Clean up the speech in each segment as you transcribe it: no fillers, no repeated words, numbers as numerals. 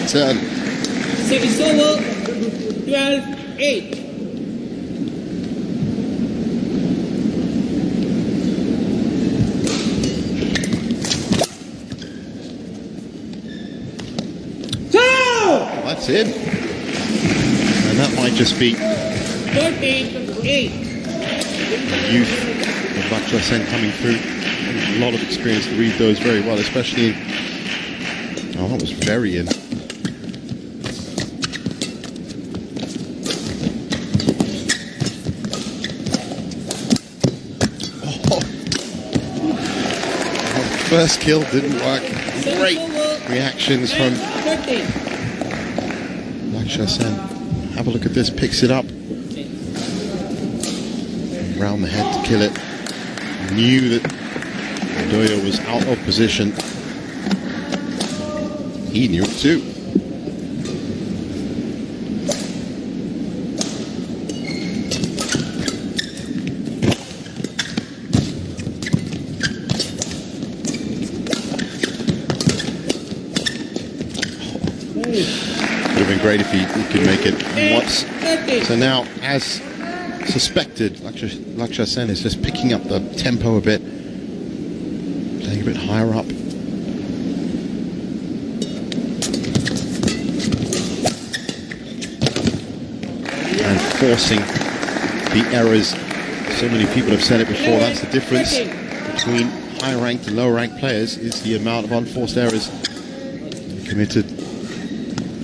turn. Service over, 12-8. That's it. And that might just be 13-8. the youth of Lakshya coming through. A lot of experience to read those very well, especially in... Oh, that was very in. Oh. First kill didn't work. Great reactions from Lakshya Sen. Have a look at this, picks it up. Round the head to kill it. Knew that Doyo was out of position. He knew it too. Would have been great if he could make it once. So now, as suspected, Lakshya Sen is just picking up the tempo a bit, playing a bit higher up. And forcing the errors. So many people have said it before, that's the difference between high-ranked and low-ranked players, is the amount of unforced errors committed.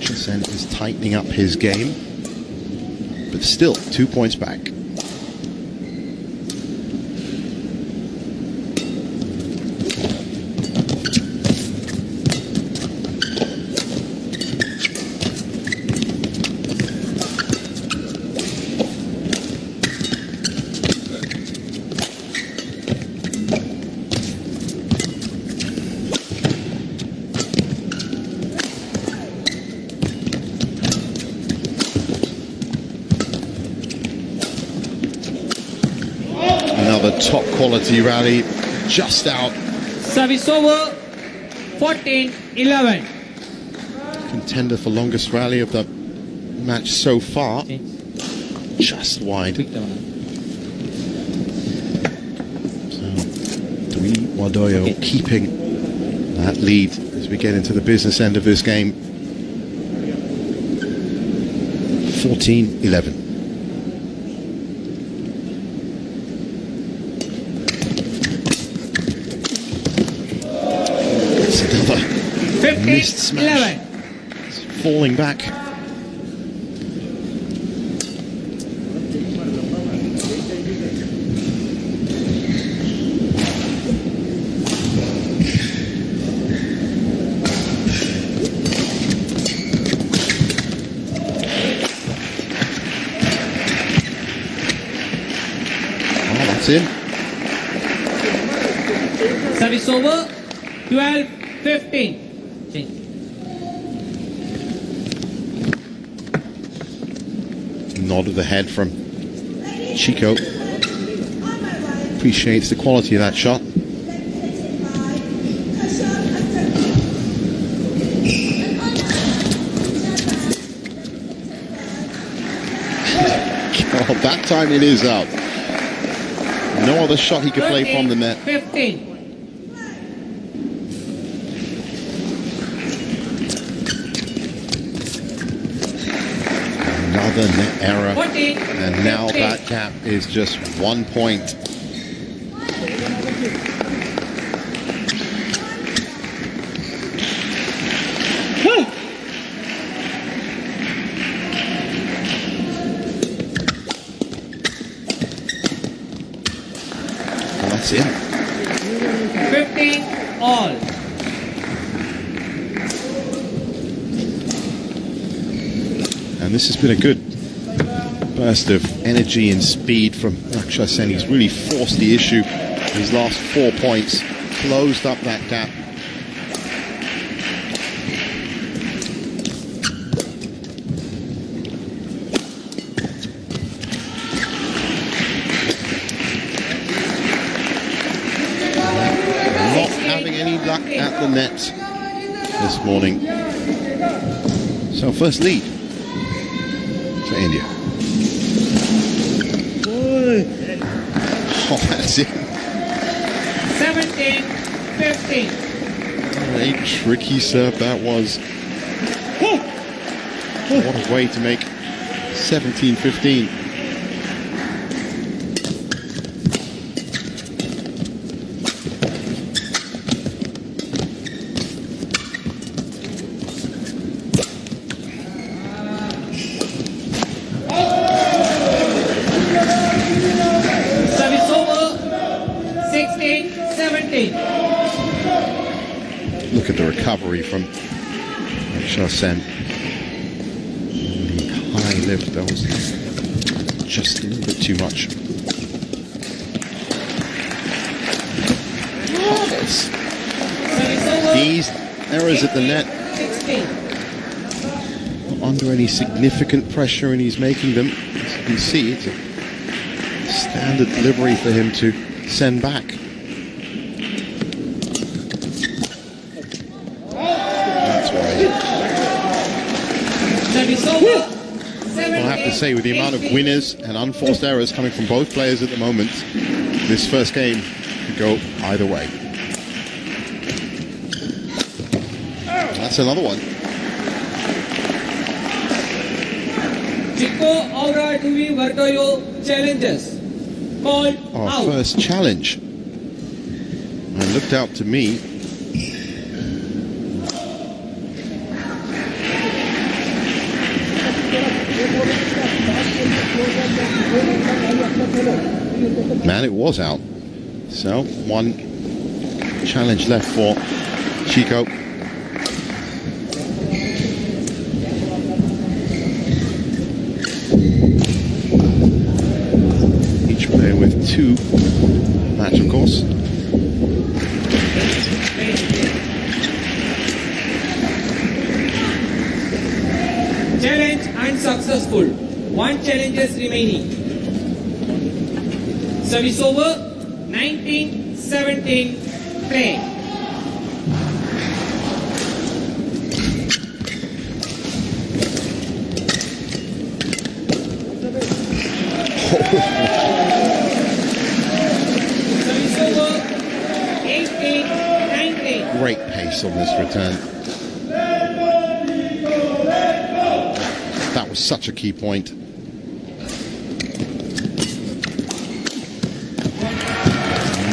Sen is tightening up his game, but still 2 points back. Another top quality rally, just out. Service over, 14-11. Contender for longest rally of the match so far. Okay. Just wide. So, Dwi Wadoyo keeping that lead as we get into the business end of this game. 14-11. Missed smash. It's falling back. Oh, that's in. Service over, 12-15. Nod of the head from Chico. Appreciates the quality of that shot. Oh, that time it is out. No other shot he could play from the net. 15. Another net error, and now that gap is just 1 point. Well, that's it. 15 all. And this has been a good burst of energy and speed from Lakshya Sen. He's really forced the issue. His last 4 points closed up that gap. Not having any luck at the net this morning. So first lead for India. Oh, that's it. 17-15. What a tricky serve that was. What a way to make 17-15. Service over. 16-17. Look at the recovery from Sen. The high lift, that was just a little bit too much. These errors at the net, not under any significant pressure, and he's making them. As you can see, it's a standard delivery for him to send back. That's why. Well, I have to say, with the amount of winners and unforced errors coming from both players at the moment, this first game could go either way. That's another one. Chico Aura Dui Vardoyo challenges. Called Our out. first challenge. And looked out to me. Man, it was out. So, one challenge left for Chico. Each player with 2 match, of course. Challenge unsuccessful. 1 challenge is remaining. Service over. 19-17. Play. Service over. 18-19. Great pace on this return. That was such a key point.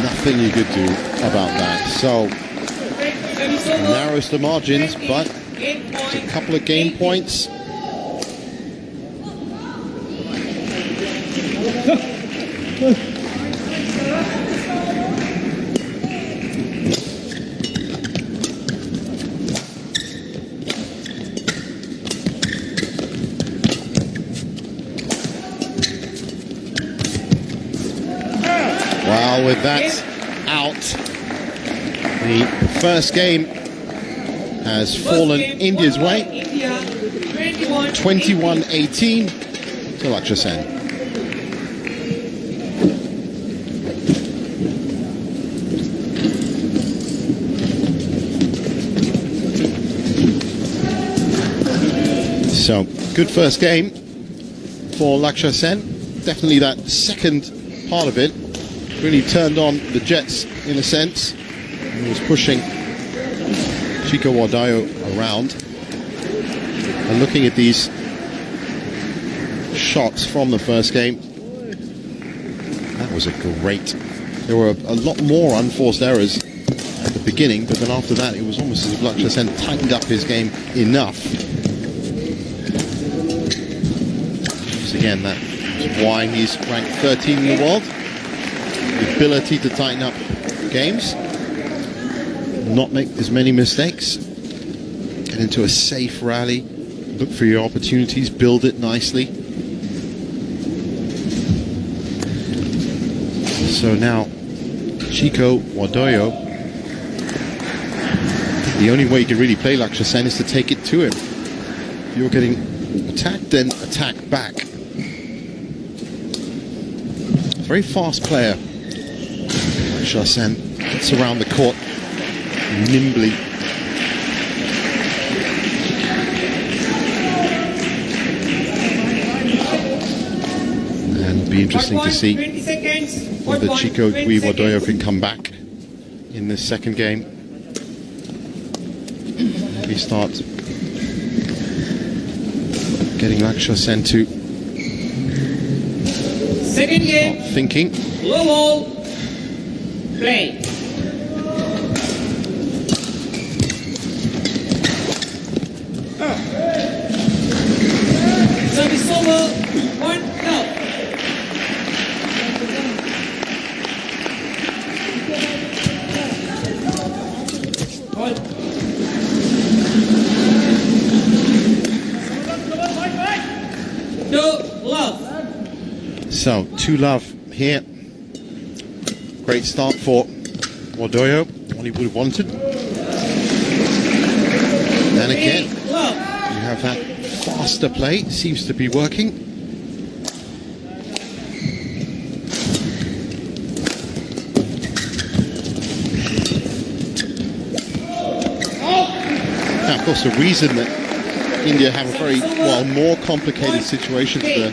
Nothing you could do about that. So, narrows the margins, but it's a couple of game points. Well, with that out, the first game has fallen India's way. 21-18 to Lakshya Sen. So, good first game for Lakshya Sen. Definitely that second part of it really turned on the Jets in a sense and was pushing Chico Wardayo around. And looking at these shots from the first game, that was a great. There were a lot more unforced errors at the beginning, but then after that it was almost as if Lakshya Sen tightened up his game enough. Again, that is why he's ranked 13 in the world. The ability to tighten up games, not make as many mistakes, get into a safe rally, look for your opportunities, build it nicely. So now, Chico Wardayo, the only way you can really play Lakshya Sen is to take it to him. If you're getting attacked, then attack back. Very fast player. Lakshya Sen gets around the court nimbly. be interesting to see 20 seconds. whether Chico 20 Guibordoyo seconds. can come back in this second game. Maybe start getting Laksha Sen to Second game, start thinking. low ball, play. Service over, 1 love. Ball. 2 love. So, 2-love here. Great start for Guibordoyo, what he would have wanted. And again, 3 love. you have that faster play, seems to be working. Now, of course, the reason that India have a very, well, more complicated situation for the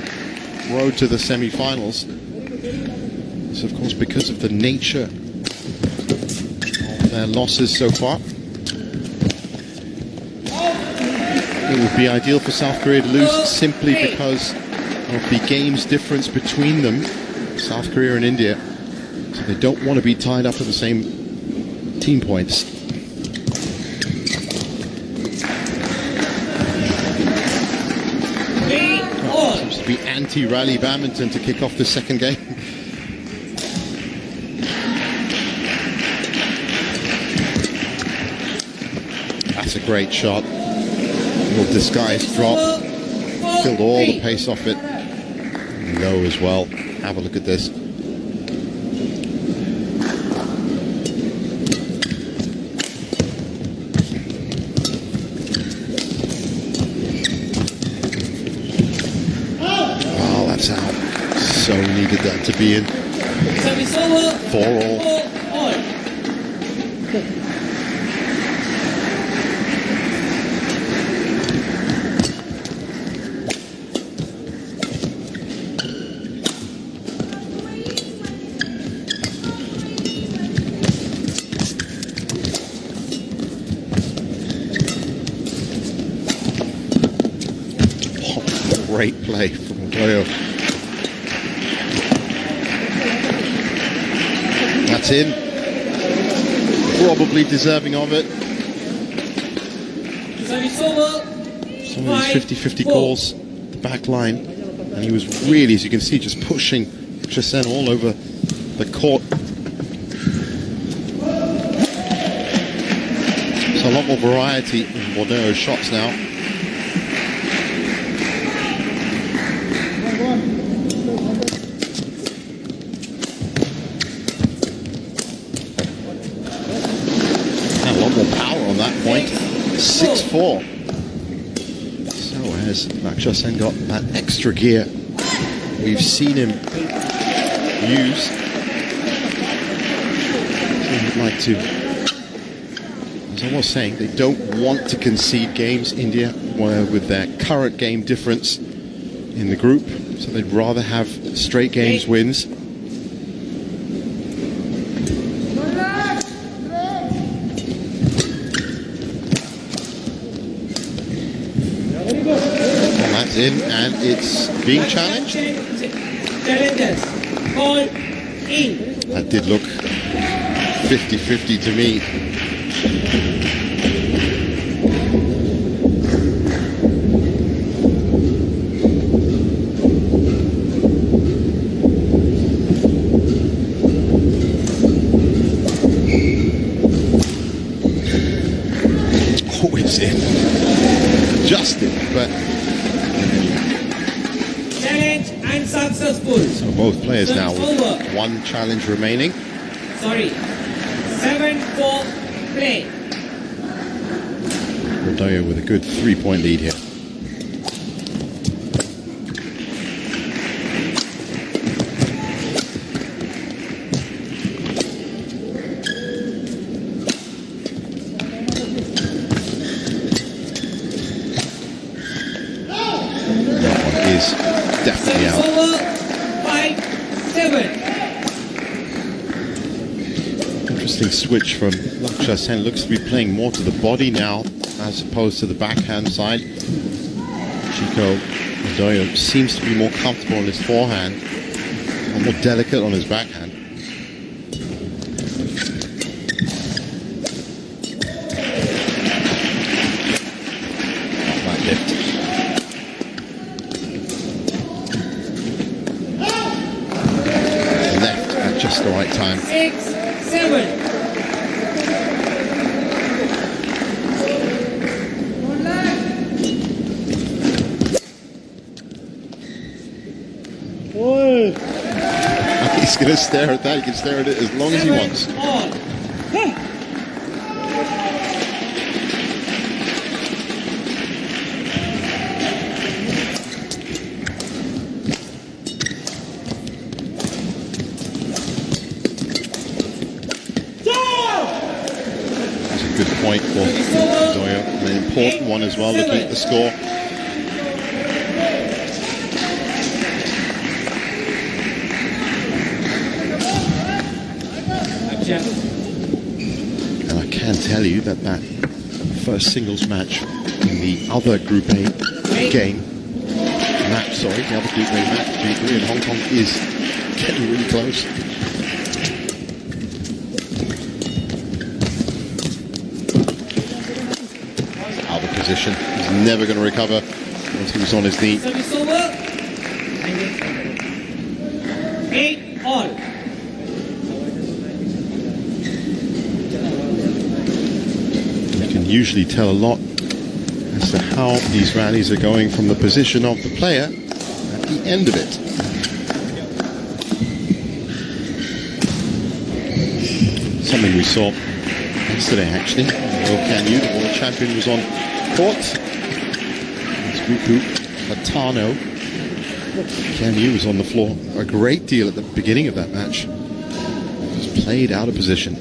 road to the semi-finals is, of course, because of the nature of their losses so far. It would be ideal for South Korea to lose simply because of the game's difference between them, South Korea and India. So they don't want to be tied up at the same team points. Seems to be anti-rally badminton to kick off the second game. That's a great shot. Little disguised drop. Killed all the pace off it. Low as well. Have a look at this. Oh, that's out. So needed that to be in. Service over, 4-all. 4-all. Great play from Guibordoyo. That's in. Probably deserving of it. Service over, Some of these 50-50 calls, the back line, and he was really, as you can see, just pushing Chasen all over the court. So a lot more variety in Guibordoyo's shots now. And a lot more power on that point. 6-4. So has Laksha Sen got that extra gear we've seen him use. So he'd like to, as I was saying, they don't want to concede games, India, with their current game difference in the group. So they'd rather have straight games wins. In, and it's being challenged. Challenges. Ball in. That did look 50-50 to me. Oh, it's in. Just in, but And successful. so both players now with over. one challenge remaining. Sorry. 7-4 play. Guibordoyo with a good 3-point lead here. That one is definitely out. Over, 5 Interesting switch from Lakshya Sen. Looks to be playing more to the body now as opposed to the backhand side. Chico Odoyo seems to be more comfortable on his forehand, and more delicate on his backhand. That lift. Left at just the right time. 6-7. He's going to stare at that. He can stare at it as long as he wants. That's a good point for Doyo. An important one as well, looking at the score. And I can tell you that first singles match in the other Group A the other Group A match between Korea and Hong Kong is getting really close. Out of position. He's never going to recover once he was on his knee. Service over. 8-all. Usually tell a lot as to how these rallies are going from the position of the player at the end of it. Something we saw yesterday actually. Canyu, the world champion, was on court. Gupu Latano. Canyu was on the floor a great deal at the beginning of that match. Just played out of position.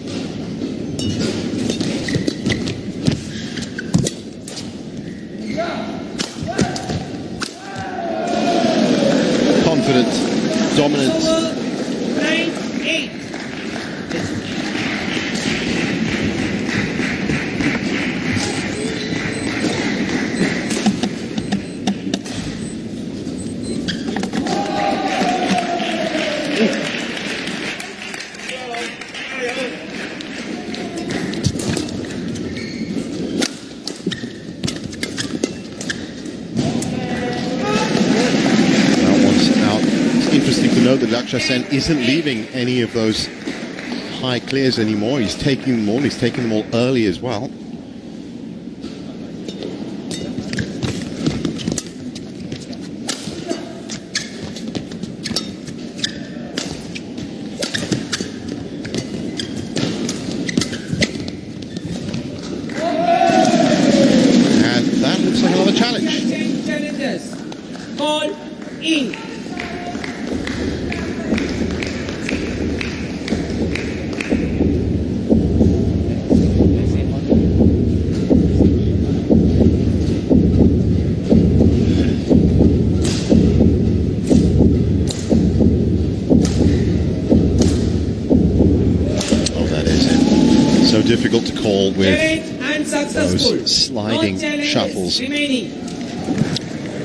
Dominant. 9-8. That Lakshya Sen isn't leaving any of those high clears anymore. He's taking them all. He's taking them all early as well. And that looks like another challenge. Challenges. Call in. Difficult to call with those sliding no shuttles. Remaining.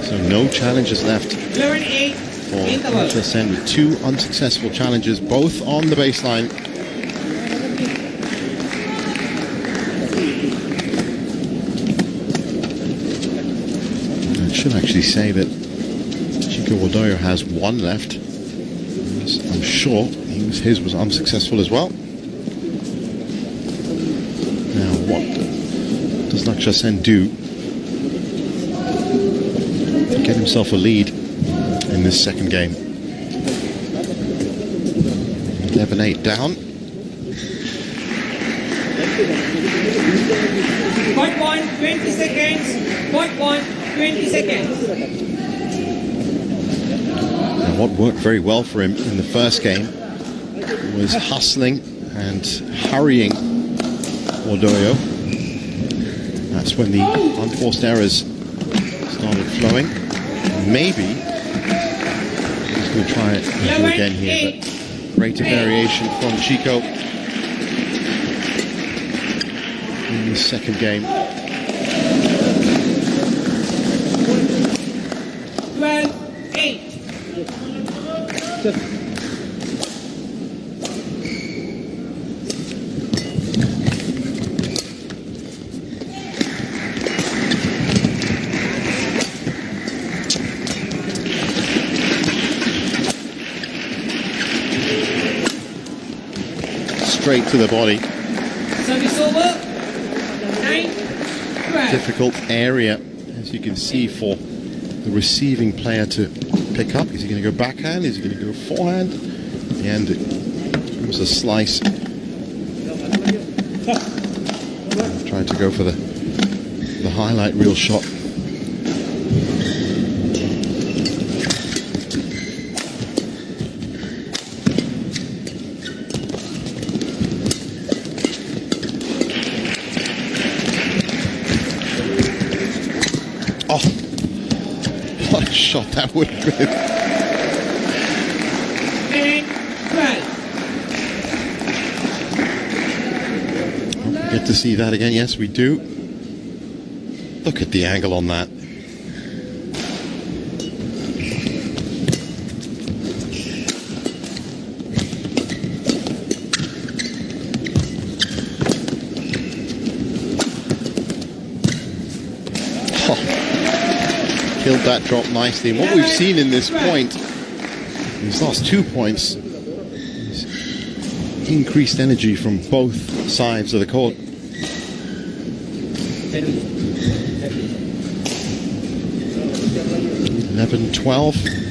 So no challenges left 11-8 for Lakshya Sen with 2 unsuccessful challenges, both on the baseline. I should actually say that Chico Odoyo has 1 left. I'm sure his was unsuccessful as well. Now, what does Lakshya Sen do to get himself a lead in this second game? 11-8 down. Point 1, 20 seconds. Point 1, 20 seconds. Now, what worked very well for him in the first game was hustling and hurrying Odoyo. That's when the unforced errors started flowing. Maybe he's going to try it again here, but greater variation from Chico. second game. 12-8. Straight to the body. Service over. 9-12. Difficult area, as you can see, for the receiving player to pick up. Is he going to go backhand? Is he going to go forehand? And it was a slice. Trying to go for the highlight reel shot. Oh, what a shot that would have been. 12. Get to see that again. Yes, we do. Look at the angle on that. Killed that drop nicely. And what we've seen in this point, these last 2 points, is increased energy from both sides of the court. 11-12.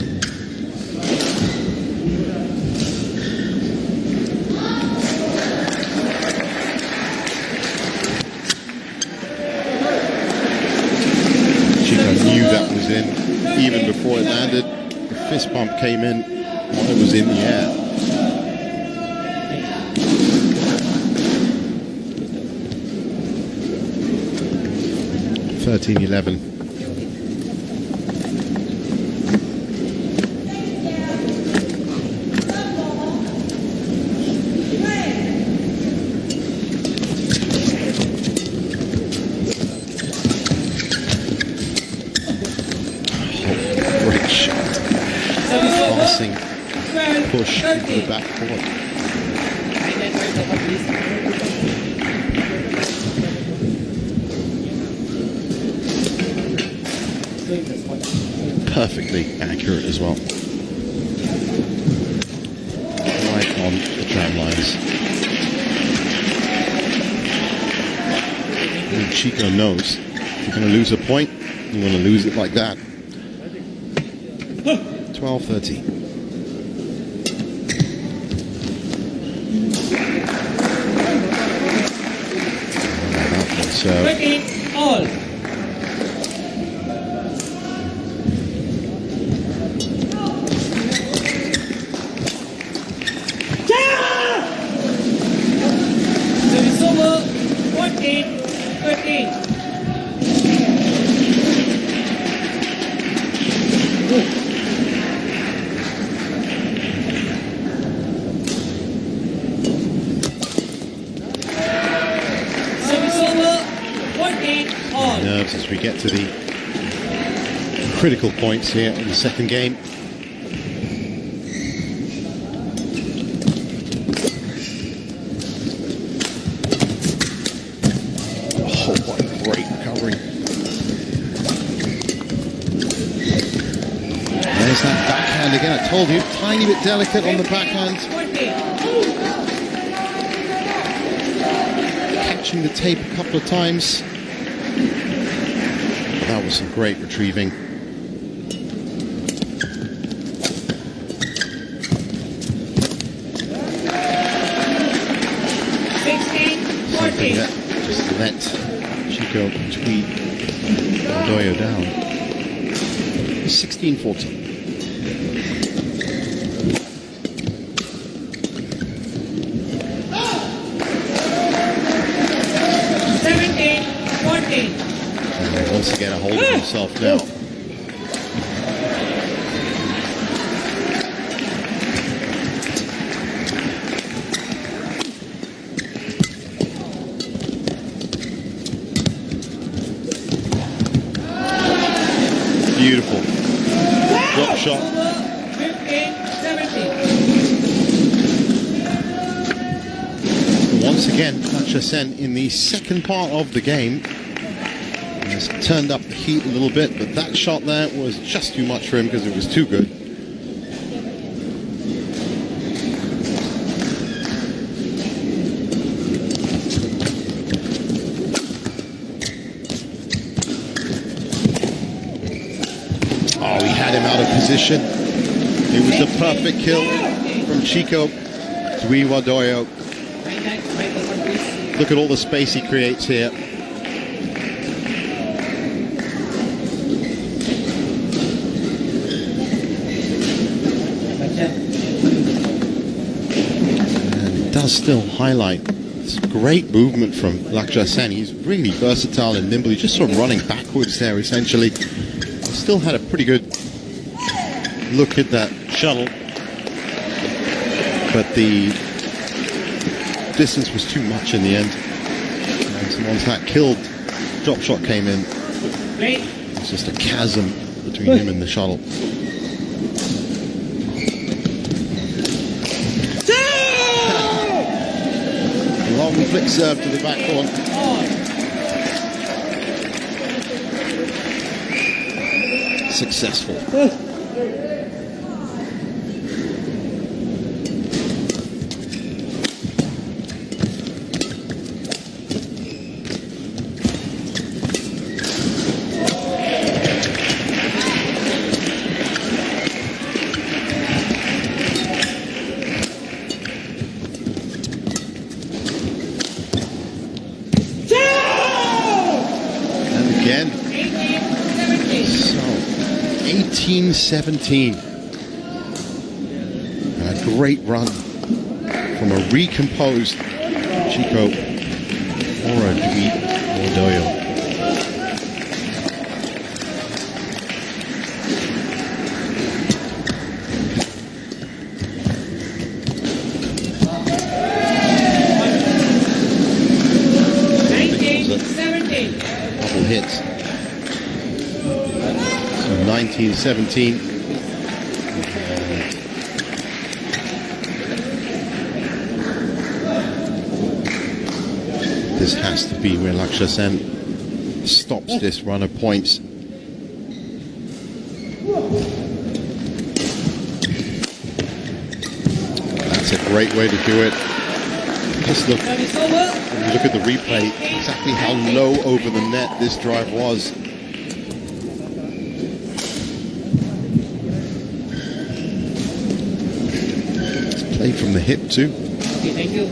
Knew that was in even before it landed. The fist bump came in while it was in the air. (13-11). Push into the back court. Perfectly accurate as well. Right on the tram lines. And Chico knows if you're going to lose a point, you're going to lose it like that. 12-13. So 13 all. Service over. 14-13. Nerves as we get to the critical points here in the second game. Oh, what a great recovery. There's that backhand again. I told you, tiny bit delicate on the backhand. Catching the tape a couple of times. That was some great retrieving. Something that just let Chico tweet Doyo down. 16-14. Wants to get a hold of himself now. Beautiful. Drop shot. 15-17. Once again, Lak Sen in the second part of the game has turned up the heat a little bit, but that shot there was just too much for him because it was too good. Oh, he had him out of position. It was the perfect kill from Chico Duiwadoyo. Look at all the space he creates here. And it does still highlight this great movement from Lak Sen. He's really versatile and nimble. He's just sort of running backwards there, essentially. He still had a pretty good look at that shuttle, but the distance was too much in the end. And once that killed, drop shot came in. It's just a chasm between him and the shuttle. Long flick serve to the back horn. Successful. Again. 18-17. A great run from a recomposed Chico Duiwadoyo. Couple hits. 19-17. This has to be where Lak Sen stops this run of points. That's a great way to do it. Just look, when you look at the replay, exactly how low over the net this drive was. Played from the hip too. Okay, thank you.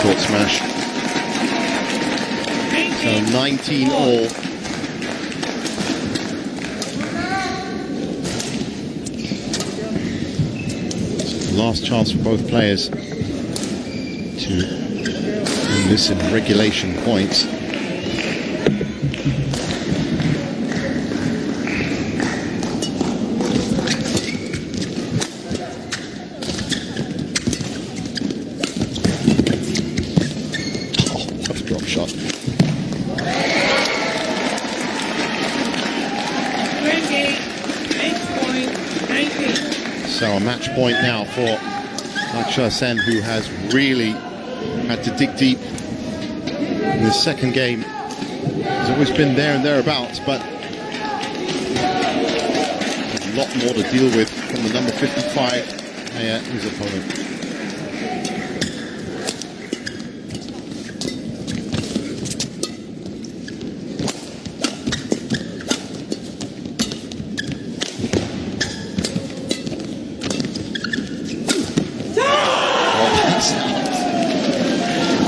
Short smash. So 19 all. So last chance for both players to win this in regulation points. Shot. 20, So a match point now for Lak Sen, who has really had to dig deep in the second game. He's always been there and thereabouts, but a lot more to deal with from the number 55 player, his opponent.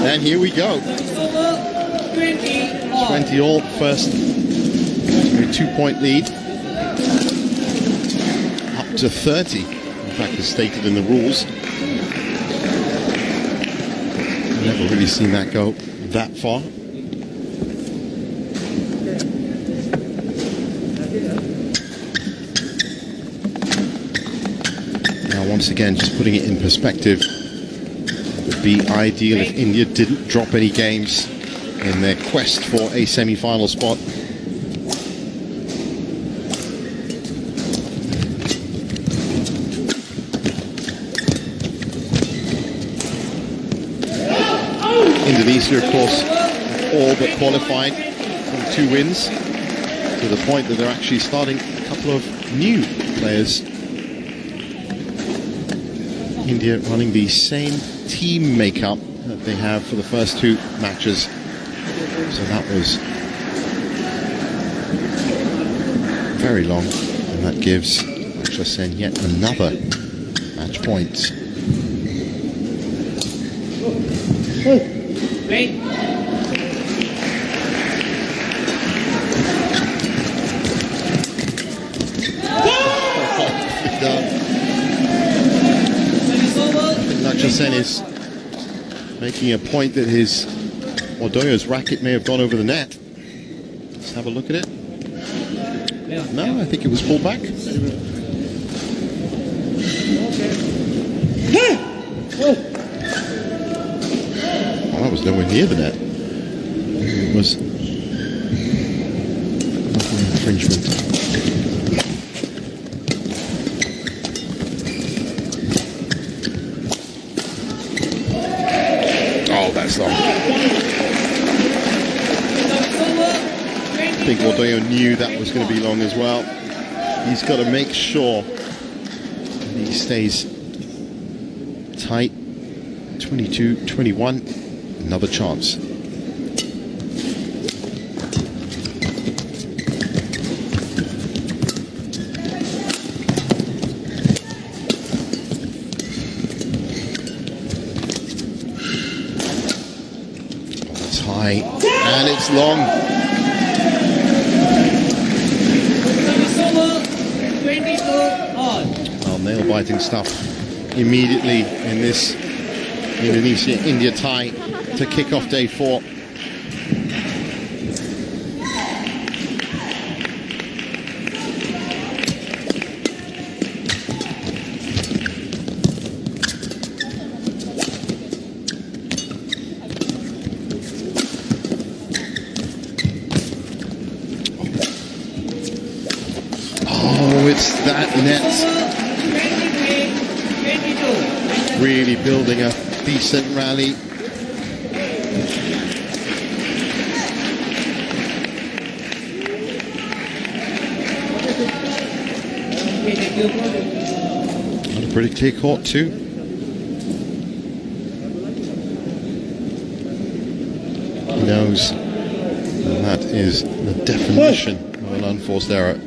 And here we go. 20 all. First 2-point lead. to 30. In fact, as stated in the rules. Never really seen that go that far. Now, once again, just putting it in perspective, it would be ideal if India didn't drop any games in their quest for a semi-final spot. Indonesia, of course, all but qualified from 2 wins, to the point that they're actually starting a couple of new players. India running the same team makeup that they have for the first 2 matches. So that was very long, and that gives Johnxfire yet another match point. Play. Johnxfire is making a point that his Odoyo's racket may have gone over the net. Let's have a look at it. No, I think it was pulled back. Oh, that was nowhere near the net. It was infringement. Oh, that's long. I think Odoyo knew that was going to be long as well. He's got to make sure that he stays tight. 22-21, another chance. It's high, and it's long. Well, nail-biting stuff immediately in this Indonesia-India tie to kick off day 4. Oh, it's that net. Really building a decent rally. And a pretty clear court too. He knows that is the definition of an unforced error.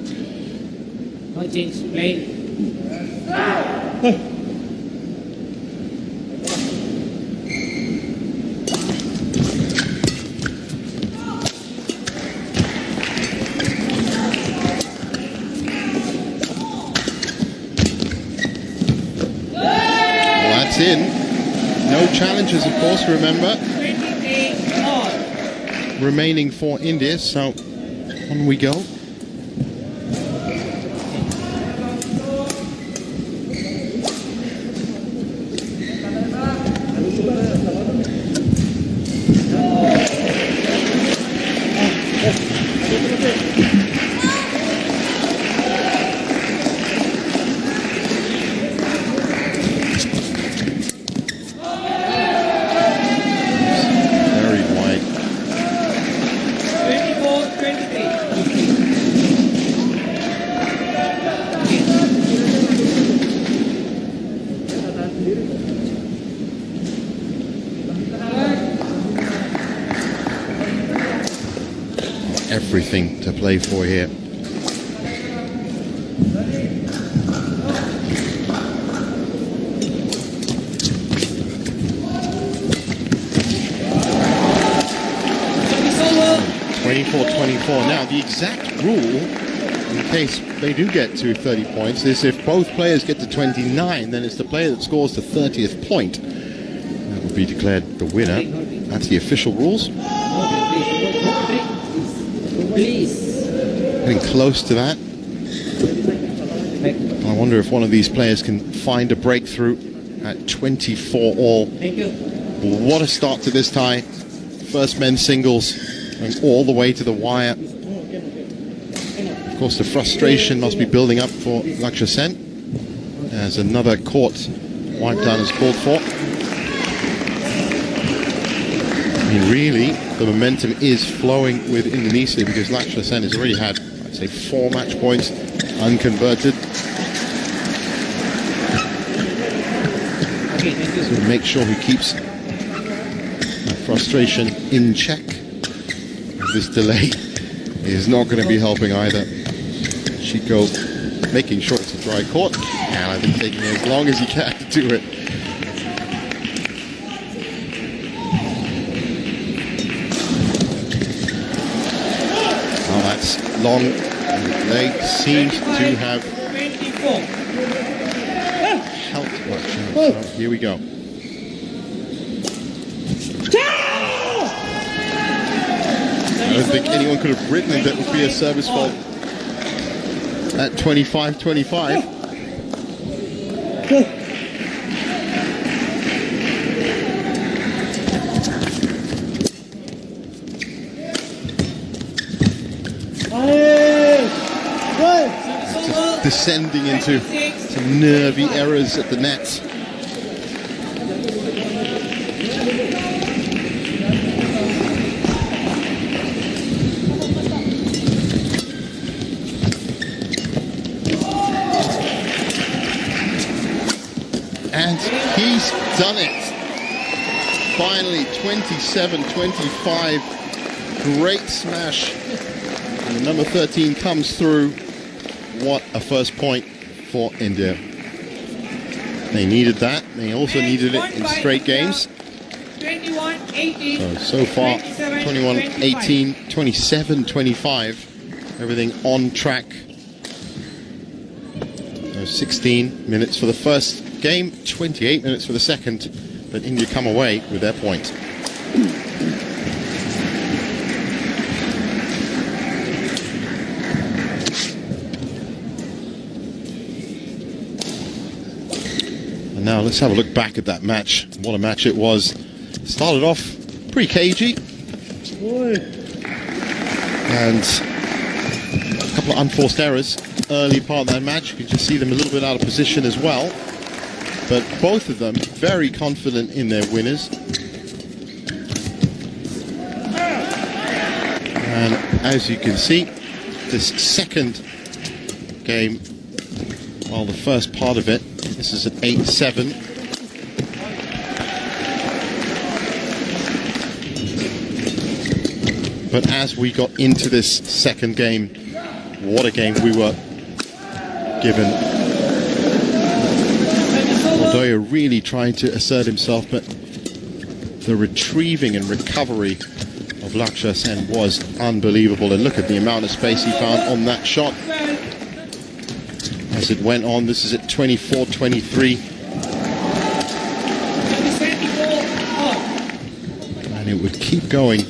In. No challenges, of course, remember. Remaining for India, so on we go. Everything to play for here. Now, the exact rule in case they do get to 30 points, is if both players get to 29, then it's the player that scores the 30th point that will be declared the winner. That's the official rules. Getting close to that. I wonder if one of these players can find a breakthrough at 24 all. What a start to this tie. First men's singles going all the way to the wire. Of course, the frustration must be building up for Lakshya Sen as another court wipe down is called for. I mean, really, the momentum is flowing with Indonesia because Lakshya Sen has already had, I'd say, 4 match points unconverted. So make sure he keeps that frustration in check. This delay is not going to be helping either. Chico making sure it's a dry court, and I think taking as long as he can to do it. Oh, that's long. They seem to have helped. So here we go. I don't think anyone could have written that would be a service fault at 25-25. Just descending into some nervy errors at the net. And he's done it. Finally, 27-25. Great smash. And the number 13 comes through. What a first point for India. They needed that. They also needed it in straight games. 21-18. So far, 21-18, 27-25. Everything on track. 16 minutes for the first game, 28 minutes for the second, but India come away with their point. And now let's have a look back at that match. What a match it was. Started off pretty cagey. And a couple of unforced errors early part of that match. You can just see them a little bit out of position as well. But both of them very confident in their winners. And as you can see, this second game, well, the first part of it, this is an 8-7. But as we got into this second game, what a game we were given. Doya really trying to assert himself, but the retrieving and recovery of Lakshya Sen was unbelievable. And look at the amount of space he found on that shot. As it went on, this is at 24-23. And it would keep going.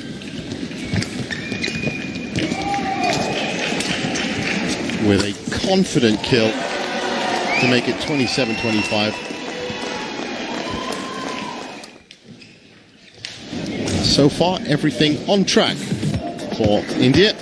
With a confident kill to make it 27-25. So far, everything on track for India.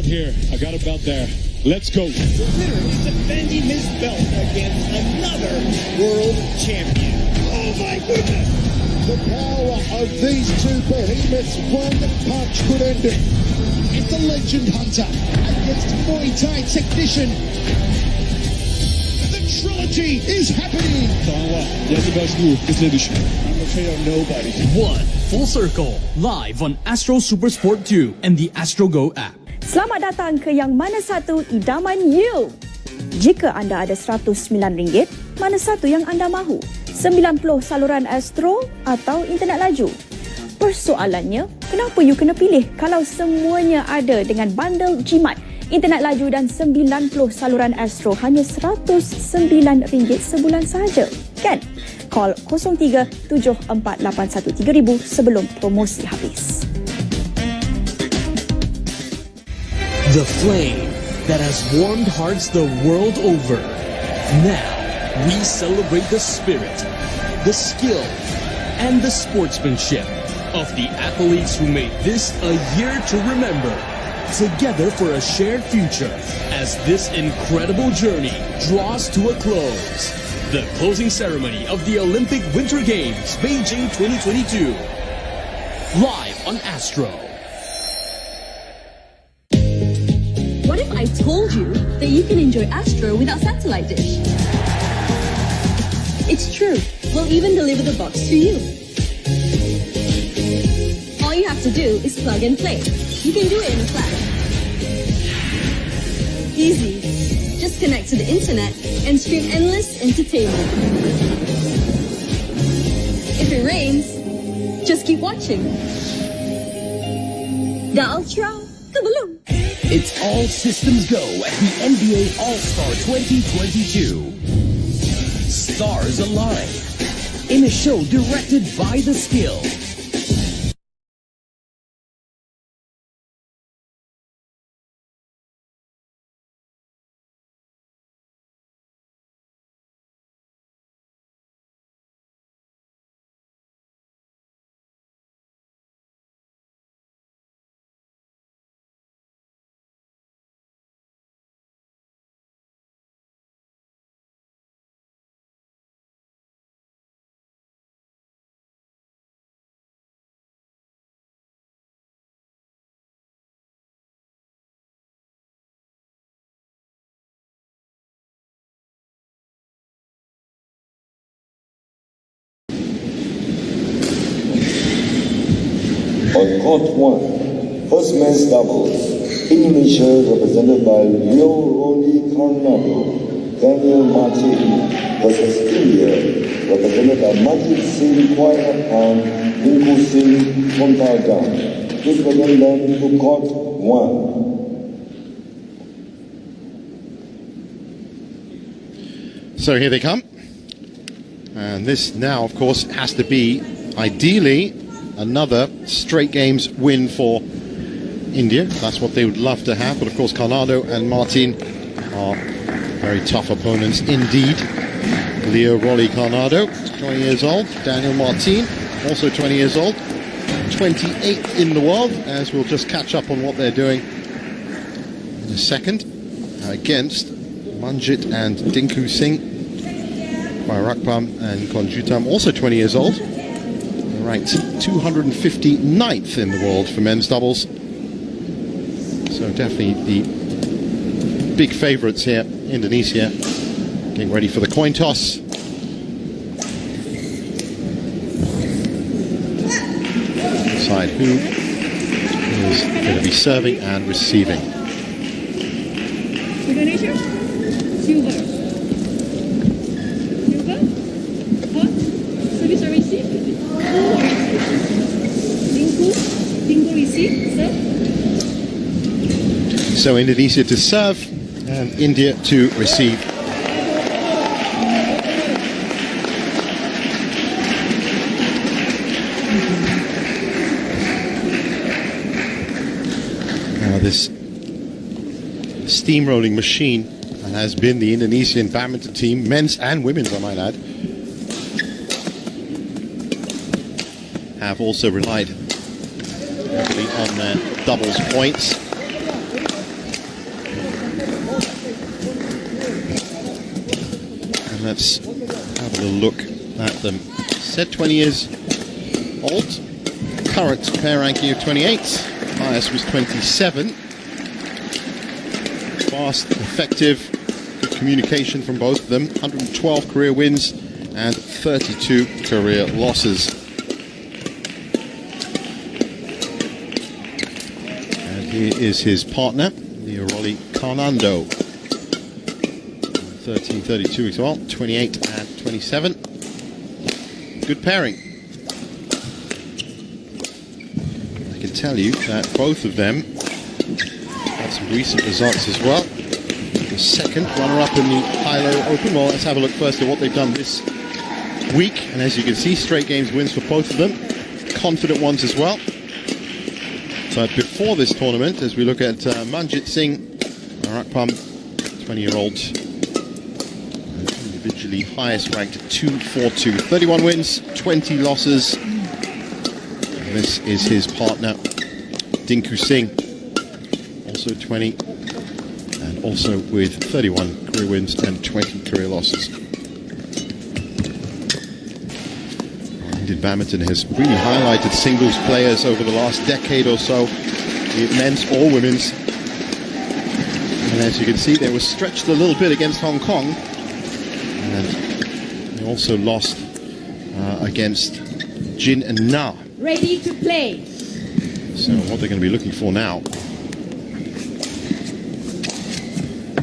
here. I got a belt there. Let's go. Literally defending his belt against another world champion. Oh my goodness! The power of these two behemoths, one punch could end it. It's the legend hunter against Muay Thai technician. The trilogy is happening. Nobody. One Full Circle, live on Astro Super Sport 2 and the Astro Go app. Selamat datang ke yang mana satu idaman you. Jika anda ada RM109, mana satu yang anda mahu? 90 saluran Astro atau internet laju? Persoalannya, kenapa you kena pilih kalau semuanya ada dengan bundle jimat, internet laju dan 90 saluran Astro hanya RM109 sebulan sahaja? Kan? Call 03-7481-3000 sebelum promosi habis. The flame that has warmed hearts the world over. Now, we celebrate the spirit, the skill, and the sportsmanship of the athletes who made this a year to remember. Together for a shared future as this incredible journey draws to a close. The closing ceremony of the Olympic Winter Games, Beijing 2022. Live on Astro. What if I told you that you can enjoy Astro without satellite dish? It's true. We'll even deliver the box to you. All you have to do is plug and play. You can do it in a flash. Easy. Just connect to the internet and stream endless entertainment. If it rains, just keep watching. The Ultra Kaboom! It's all systems go at the NBA All-Star 2022. Stars align in a show directed by the skill. On court one, first men's doubles, Indonesia represented by Lilgun Daniel Martin versus India represented by Majid Singh Kuaihapan, Dinku Singh Kontagan. Please welcome them to court one. So here they come. And this now, of course, has to be, ideally, another straight games win for India. That's what they would love to have. But of course, Carnado and Martin are very tough opponents indeed. Leo Rolly Carnado, 20 years old. Daniel Martin, also 20 years old. 28th in the world, as we'll just catch up on what they're doing in a second. Against Manjit and Dinku Singh. Bairakpam and Konjutam, also 20 years old. Ranked 259th in the world for men's doubles. So definitely the big favourites here, Indonesia. Getting ready for the coin toss. Decide who is going to be serving and receiving. Indonesia, silver. Silver, hot, service or receive. Dinku receive, serve. So Indonesia to serve and India to receive. Now this steamrolling machine has been the Indonesian badminton team, men's and women's, I might add, have also relied heavily on their doubles points. Let's have a little look at them. Said 20 years old. Current pair ranking of 28. Highest was 27. Fast, effective, good communication from both of them. 112 career wins and 32 career losses. And here is his partner, Leoroli Carnando. 13, 32 weeks old, 28 and 27. Good pairing. I can tell you that both of them had some recent results as well. The second runner-up in the Hilo Open. Well, let's have a look first at what they've done this week. And as you can see, straight games wins for both of them. Confident ones as well. But before this tournament, as we look at Manjit Singh, Arakpam, 20-year-old, individually highest ranked at 242, 31 wins, 20 losses. And this is his partner, Dinku Singh, also 20, and also with 31 career wins and 20 career losses. Indian badminton has really highlighted singles players over the last decade or so, be it men's or women's. And as you can see, they were stretched a little bit against Hong Kong. And they also lost against Jin and Na. Ready to play. So what they're going to be looking for now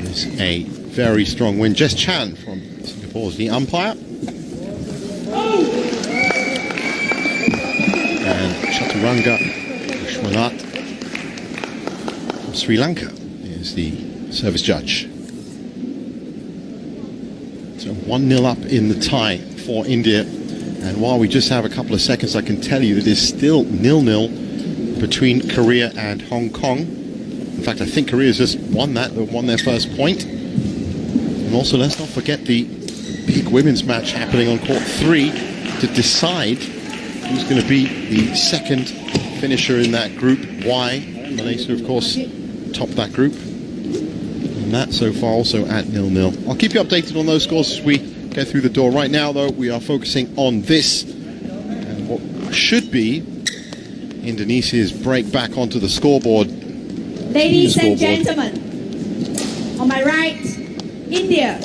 is a very strong win. Jess Chan from Singapore is the umpire. And Chaturanga Vishwanath from Sri Lanka is the service judge. So 1-0 up in the tie for India. And while we just have a couple of seconds, I can tell you that it's still 0-0 between Korea and Hong Kong. In fact, I think Korea's just won that. They've won their first point. And also, let's not forget the big women's match happening on court 3 to decide who's going to be the second finisher in that group Y. Malaysia, of course, topped that group. And that so far also at 0-0. I'll keep you updated on those scores as we get through the door. Right now, though, we are focusing on this and what should be Indonesia's break back onto the scoreboard. Ladies and gentlemen, on my right, India,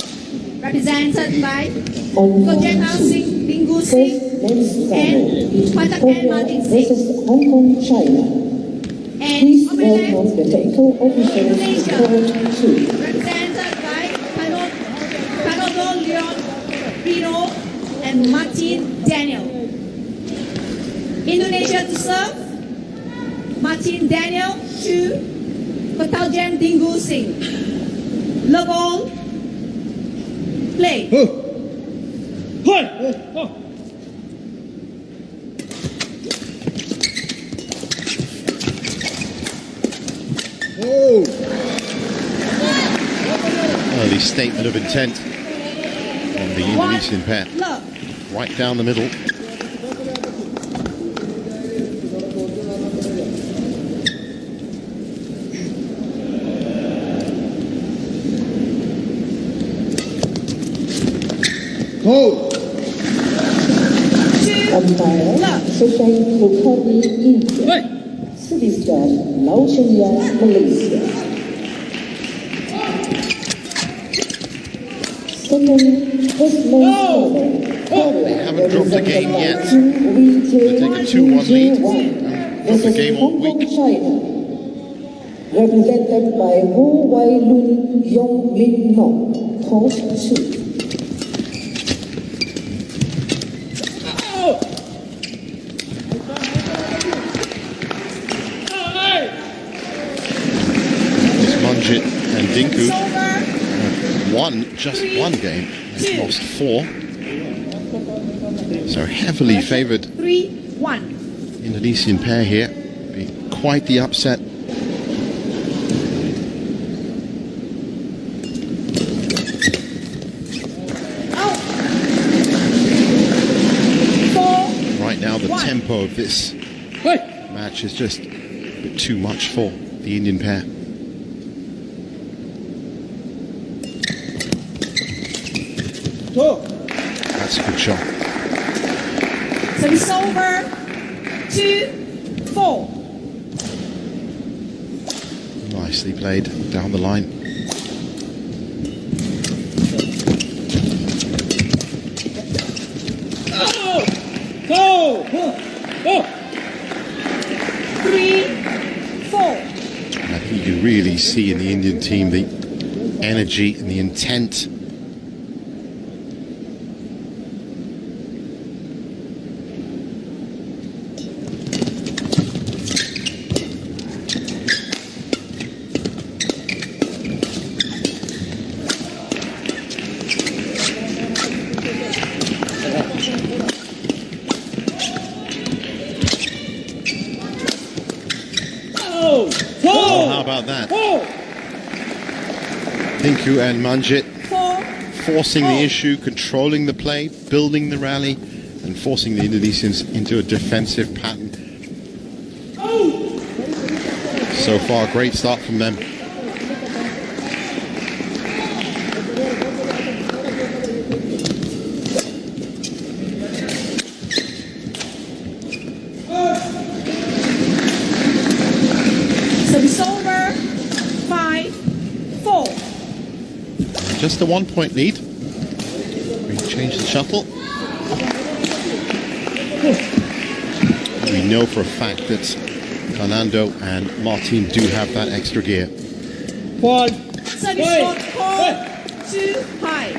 represented by Gojekal Singh, Lilgun Singh, and Patakan Martin Singh. Hong Kong, China. And on my left, Indonesia, represented by Panodo Leon Rino and Martin Daniel. Indonesia to serve, Martin Daniel to Kotaljam Dingu Singh. Le ball, play. Early statement of intent from the Indonesian pair. Right down the middle. Umpire, Session Bukari, India. Service judge, Lau Chenya, Malaysia. Second, first They haven't dropped the game yet. They're taking a 2-1 lead. Dropped the game all week. China. Represented by Wu Wai Lun Yong Lin Nong, court 2. And Dinku have won just one game. They've lost 4. So heavily favoured 3-1. Indonesian pair here. Be quite the upset. Right now the tempo of this match is just a bit too much for the Indian pair. That's a good shot. Service over. 2-4. Nicely played down the line. Go! 3-4. I think you can really see in the Indian team the energy and the intent. Oh, how about that? Tinku and Manjit forcing the issue, controlling the play, building the rally, and forcing the Indonesians into a defensive pattern. So far, great start from them. Just a 1-point lead. We change the shuttle. We know for a fact that Fernando and Martin do have that extra gear. Service short, 4-2 high.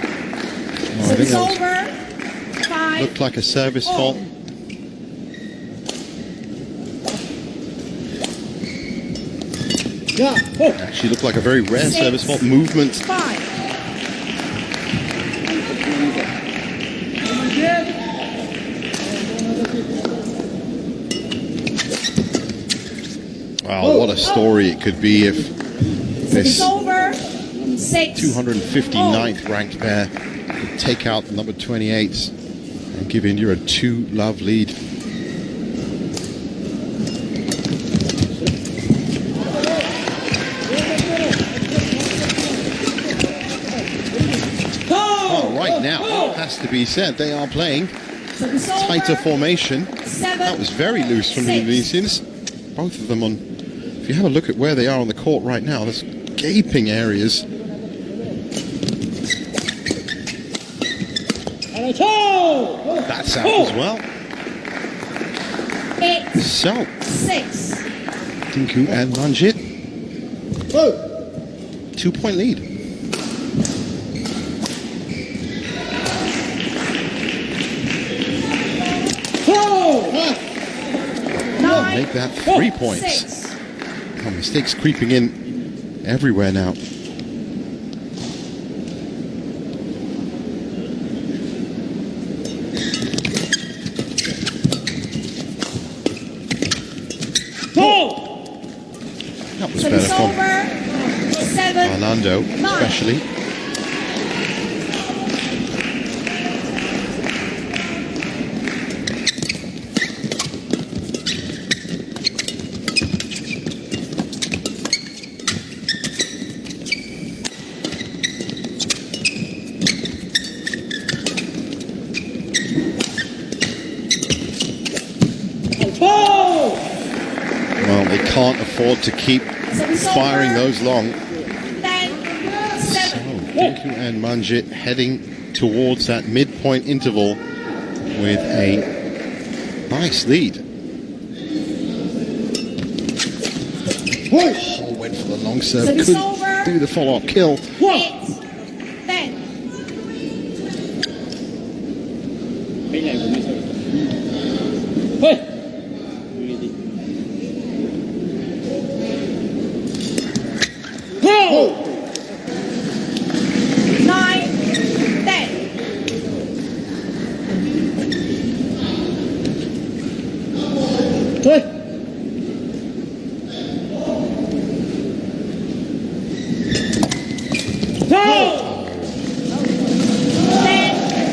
Service over. 5. Looked like a service fault. Actually looked like a very rare service fault movement. 5. Wow, what a story it could be if this 259th ranked pair could take out the number 28s and give India a 2-love lead. Oh, right now, it has to be said, they are playing tighter formation. That was very loose from the Indonesians. Both of them on, if you have a look at where they are on the court right now, there's gaping areas. That's out as well. So, Tinku and Manjit, 2-point lead. Make that 3 points. Oh, mistakes creeping in everywhere now. That was better from Fernando, especially. Well, they can't afford to keep firing those long. So, Tinku and Manjit heading towards that midpoint interval with a nice lead. Oh, went for the long serve, couldn't do the follow-up kill. 8-10.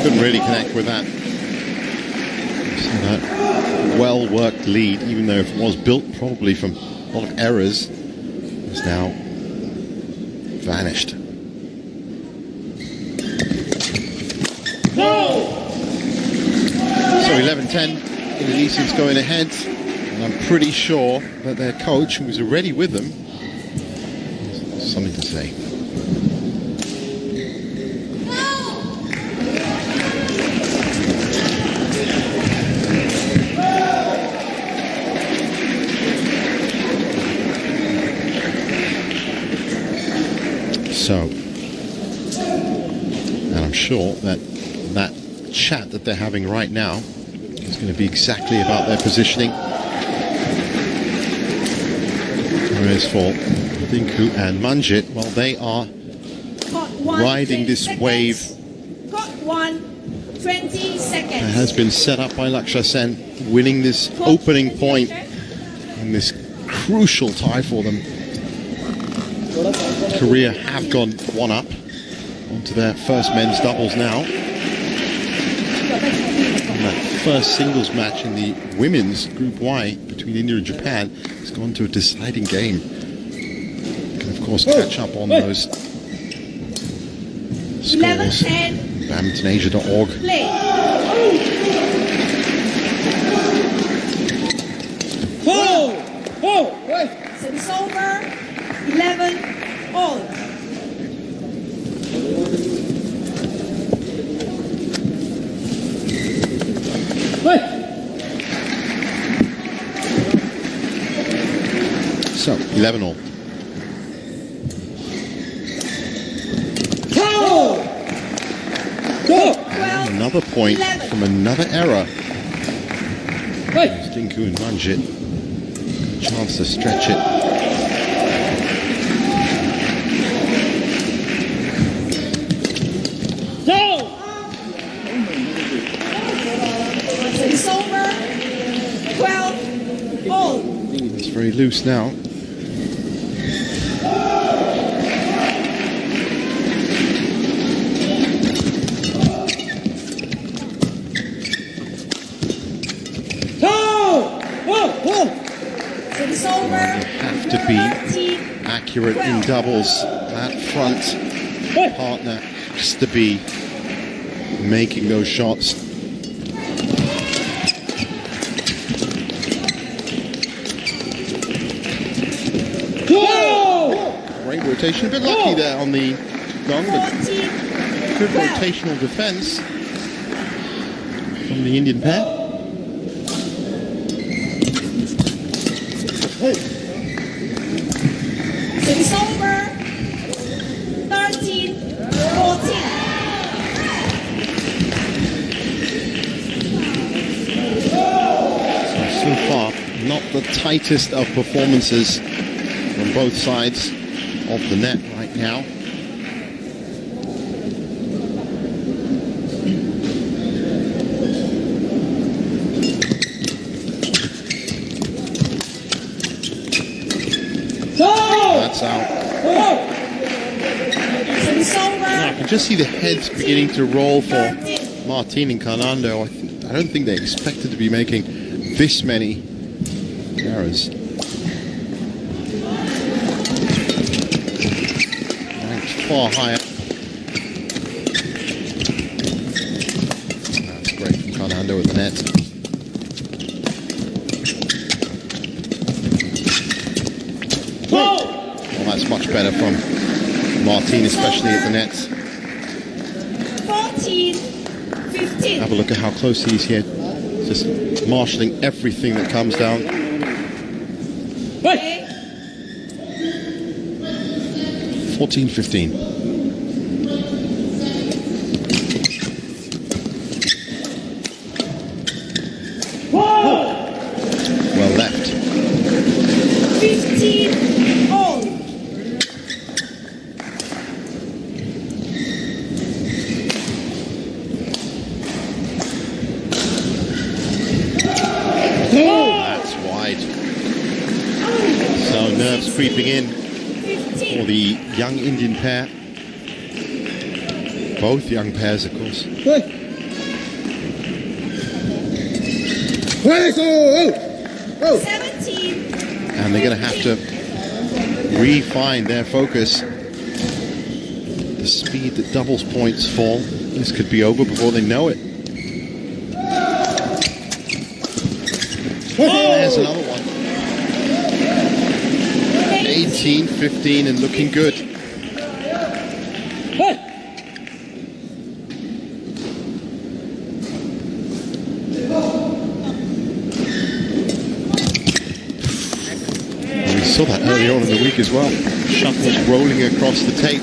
Couldn't really connect with that. So that well-worked lead, even though it was built probably from a lot of errors, is now vanished. So 11-10, Indonesians going ahead, and I'm pretty sure that their coach, who was already with them, has something to say. So, and I'm sure that that chat that they're having right now is going to be exactly about their positioning. Whereas for Dinku and Manjit, well, they are riding this wave Got 1, 20 seconds. that has been set up by Lakshya Sen, winning this opening point in this crucial tie for them. Korea have gone one up onto their first men's doubles now. And that first singles match in the women's Group Y between India and Japan has gone to a deciding game. You can of course catch up on those scores. badmintonasia.org. Play. Service over. 11 all. So 11 all. Another point from another era. Dinku and Manjit. Chance to stretch it. It's over. 12 all. It's very loose now. It's over. Have to be accurate in doubles. That front partner has to be making those shots. Great rotation, a bit lucky there on the gong, but good rotational defense from the Indian pair. It's over. 13, 14. So far, not the tightest of performances on both sides of the net right now. That's out. I can just see the heads beginning to roll for Martin and Fernando. I don't think they expected to be making this many errors. Ranked far higher. That's great from Fernando with the net. Well, that's much better from Martin, especially at the nets. 14, 15. Have a look at how close he is here. Just marshalling everything that comes down. 14-15. Well left. 15 all. That's wide. So nerves creeping in for the young Indian pair. Both young pairs, of course. 17. And they're going to have to refine their focus. The speed that doubles points for This could be over before they know it. There's another one. 18-15 and looking good. We saw that earlier on in the week as well. Shuttles rolling across the tape.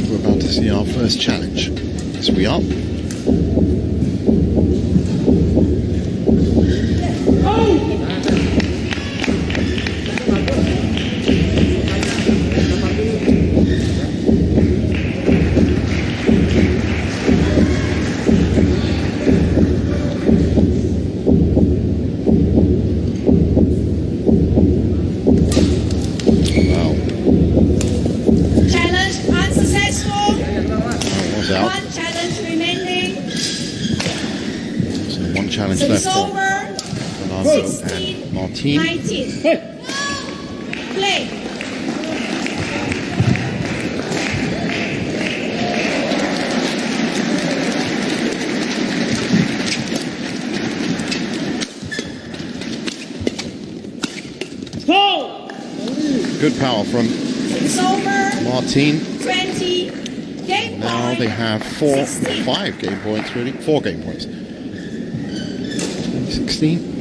We're about to see our first challenge. Yes, we are. Challenge left for Fernando and Martin. 19. Play. Good power from Martin. 20. Game now they have 5 game points, really. 4 game points. 16.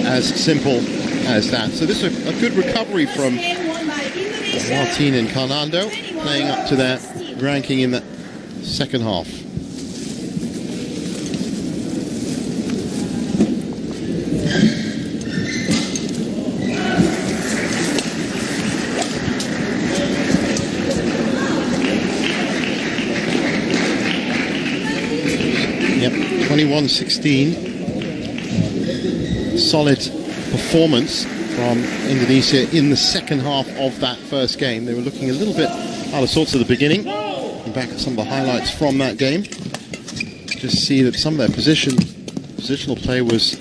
As simple as that. So this is a good recovery from Martin and Fernando, playing up to their ranking in the second half. Yep, 21-16. Solid performance from Indonesia in the second half of that first game. They were looking a little bit out of sorts at the beginning. And back at some of the highlights from that game. Just see that some of their positional play was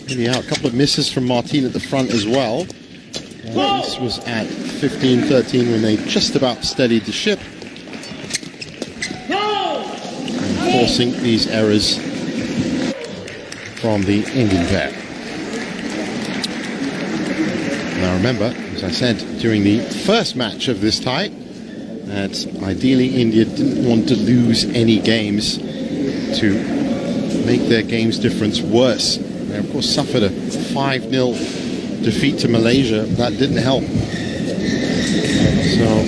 really out. A couple of misses from Martin at the front as well. This was at 15-13 when they just about steadied the ship. And forcing these errors from the Indian pair. Now remember, as I said during the first match of this tie, that ideally India didn't want to lose any games to make their games difference worse. They of course suffered a 5-0 defeat to Malaysia. That didn't help. So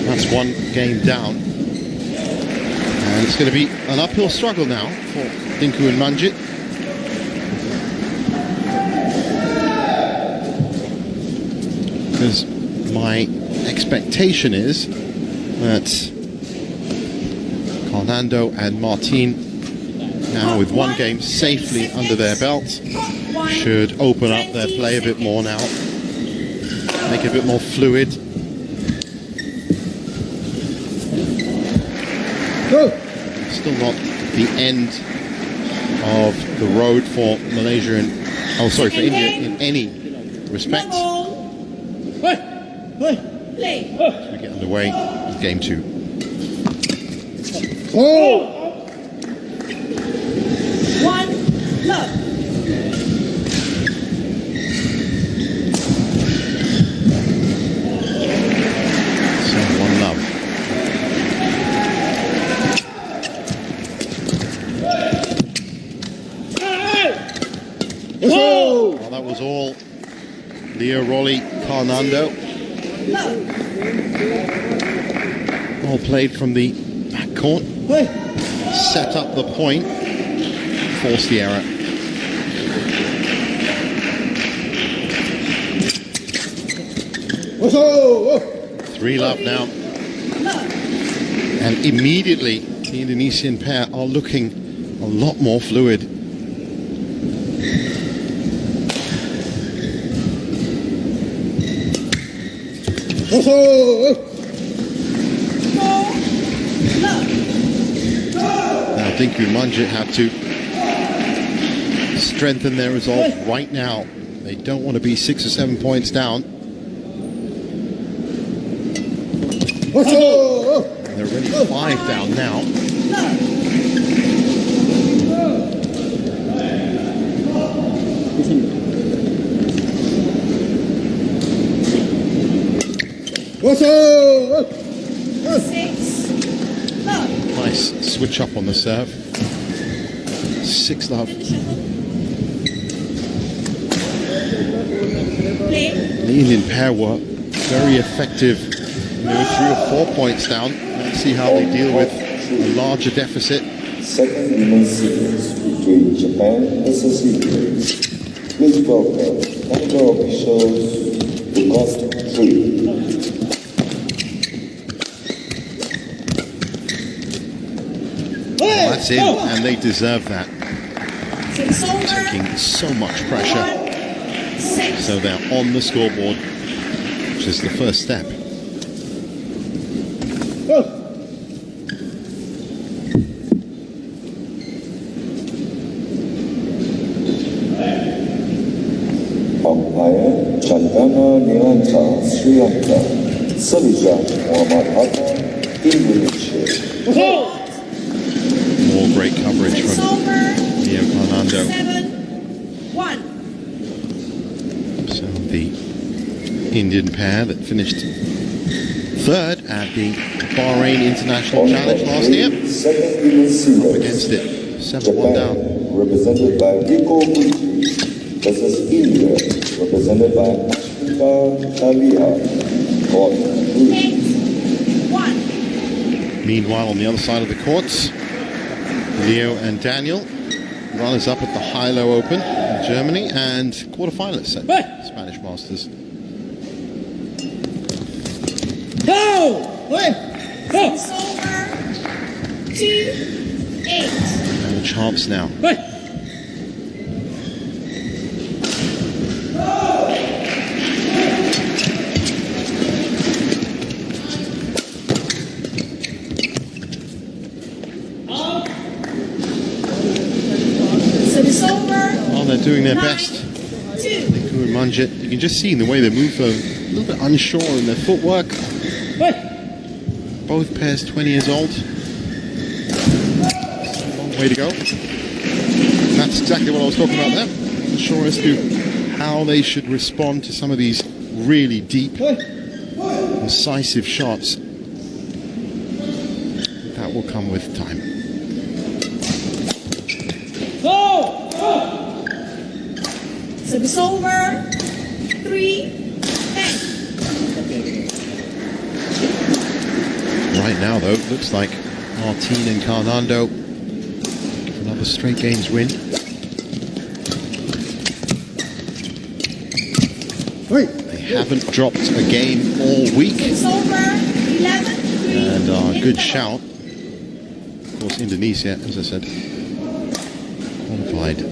that's one game down. And it's going to be an uphill struggle now for Dinku and Manjit. Because my expectation is that Fernando and Martin, now with one game safely under their belt, should open up their play a bit more now, make it a bit more fluid. Still not the end of the road for Malaysia and, oh sorry, for India in any respect. As we get underway with game 2. One love. So 1 love. Well, that was all Leo Rolly, Fernando. All played from the back court. Set up the point. Forced the error. Three love now. And immediately The Indonesian pair are looking a lot more fluid. Now Dinku and Manjit have to strengthen their resolve right now. They don't want to be 6 or 7 points down. They're already 5 down now. Nice switch up on the serve. 6-love. The Indian pair were very effective. They were 3 or 4 points down. Let's see how they deal with a larger deficit. Second women's series between Japan versus India. Please welcome technical officials to court 3. Well, that's it, and they deserve that. Taking so much pressure. So they're on the scoreboard, which is the first step. Umpire Chandana Nilanta, Sri Lanka. Service Muhammad Hatta, Indonesia. More great coverage from Leo Fernando. 7-1. So the Indian pair that finished third at the Bahrain International Challenge last year. Second women's singles. Up against it, 7-1 down. Represented by Rico Gucci versus India, represented by Ashmita Kalia. Court 8-1. Meanwhile, on the other side of the courts, Leo and Daniel, runners up at the Hilo Open in Germany and quarterfinalists at Spanish Masters. It's over. 2-8. And a chance now. Well, they're doing their best. Lilgun and Manjit, you can just see in the way they move, a little bit unsure in their footwork. Both pairs 20 years old. Long way to go. That's exactly what I was talking about there. Unsure as to how they should respond to some of these really deep, incisive shots. That will come with time. Service over. 3-10. Right now, though, it looks like Martin and Carnando another straight games win. They haven't dropped a game all week. It's over. 11-3. And a good shout. Of course, Indonesia, as I said, qualified.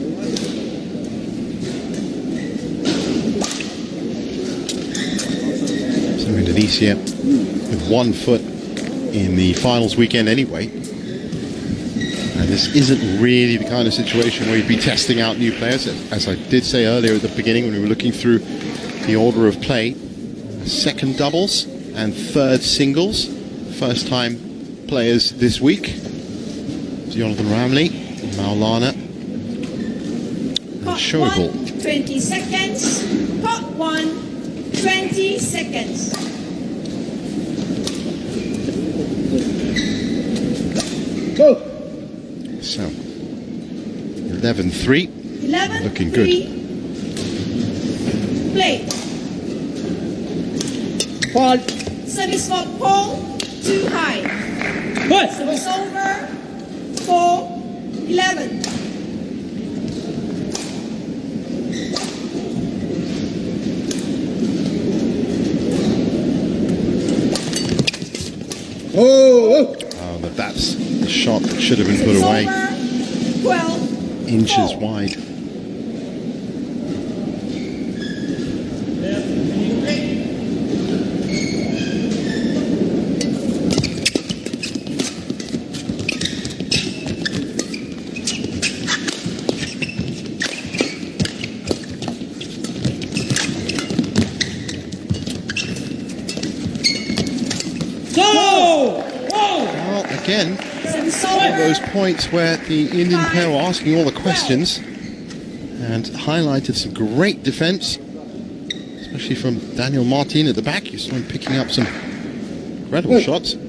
So Indonesia with 1 foot in the finals weekend anyway. And this isn't really the kind of situation where you'd be testing out new players. As I did say earlier at the beginning when we were looking through the order of play, second doubles and third singles. First time players this week. Jonathan Ramley, Maulana, and Shoaib. 20 seconds. Pot 1, 20 seconds. So, 11-3. 11-3. Looking good. Play. Paul. Service for Paul. Too high. Service over. 4-11. But that's The shot that should have been put away. 12. Inches wide. Again, one of those points where the Indian pair were asking all the questions and highlighted some great defense, especially from Daniel Martin at the back. You saw him picking up some incredible shots. And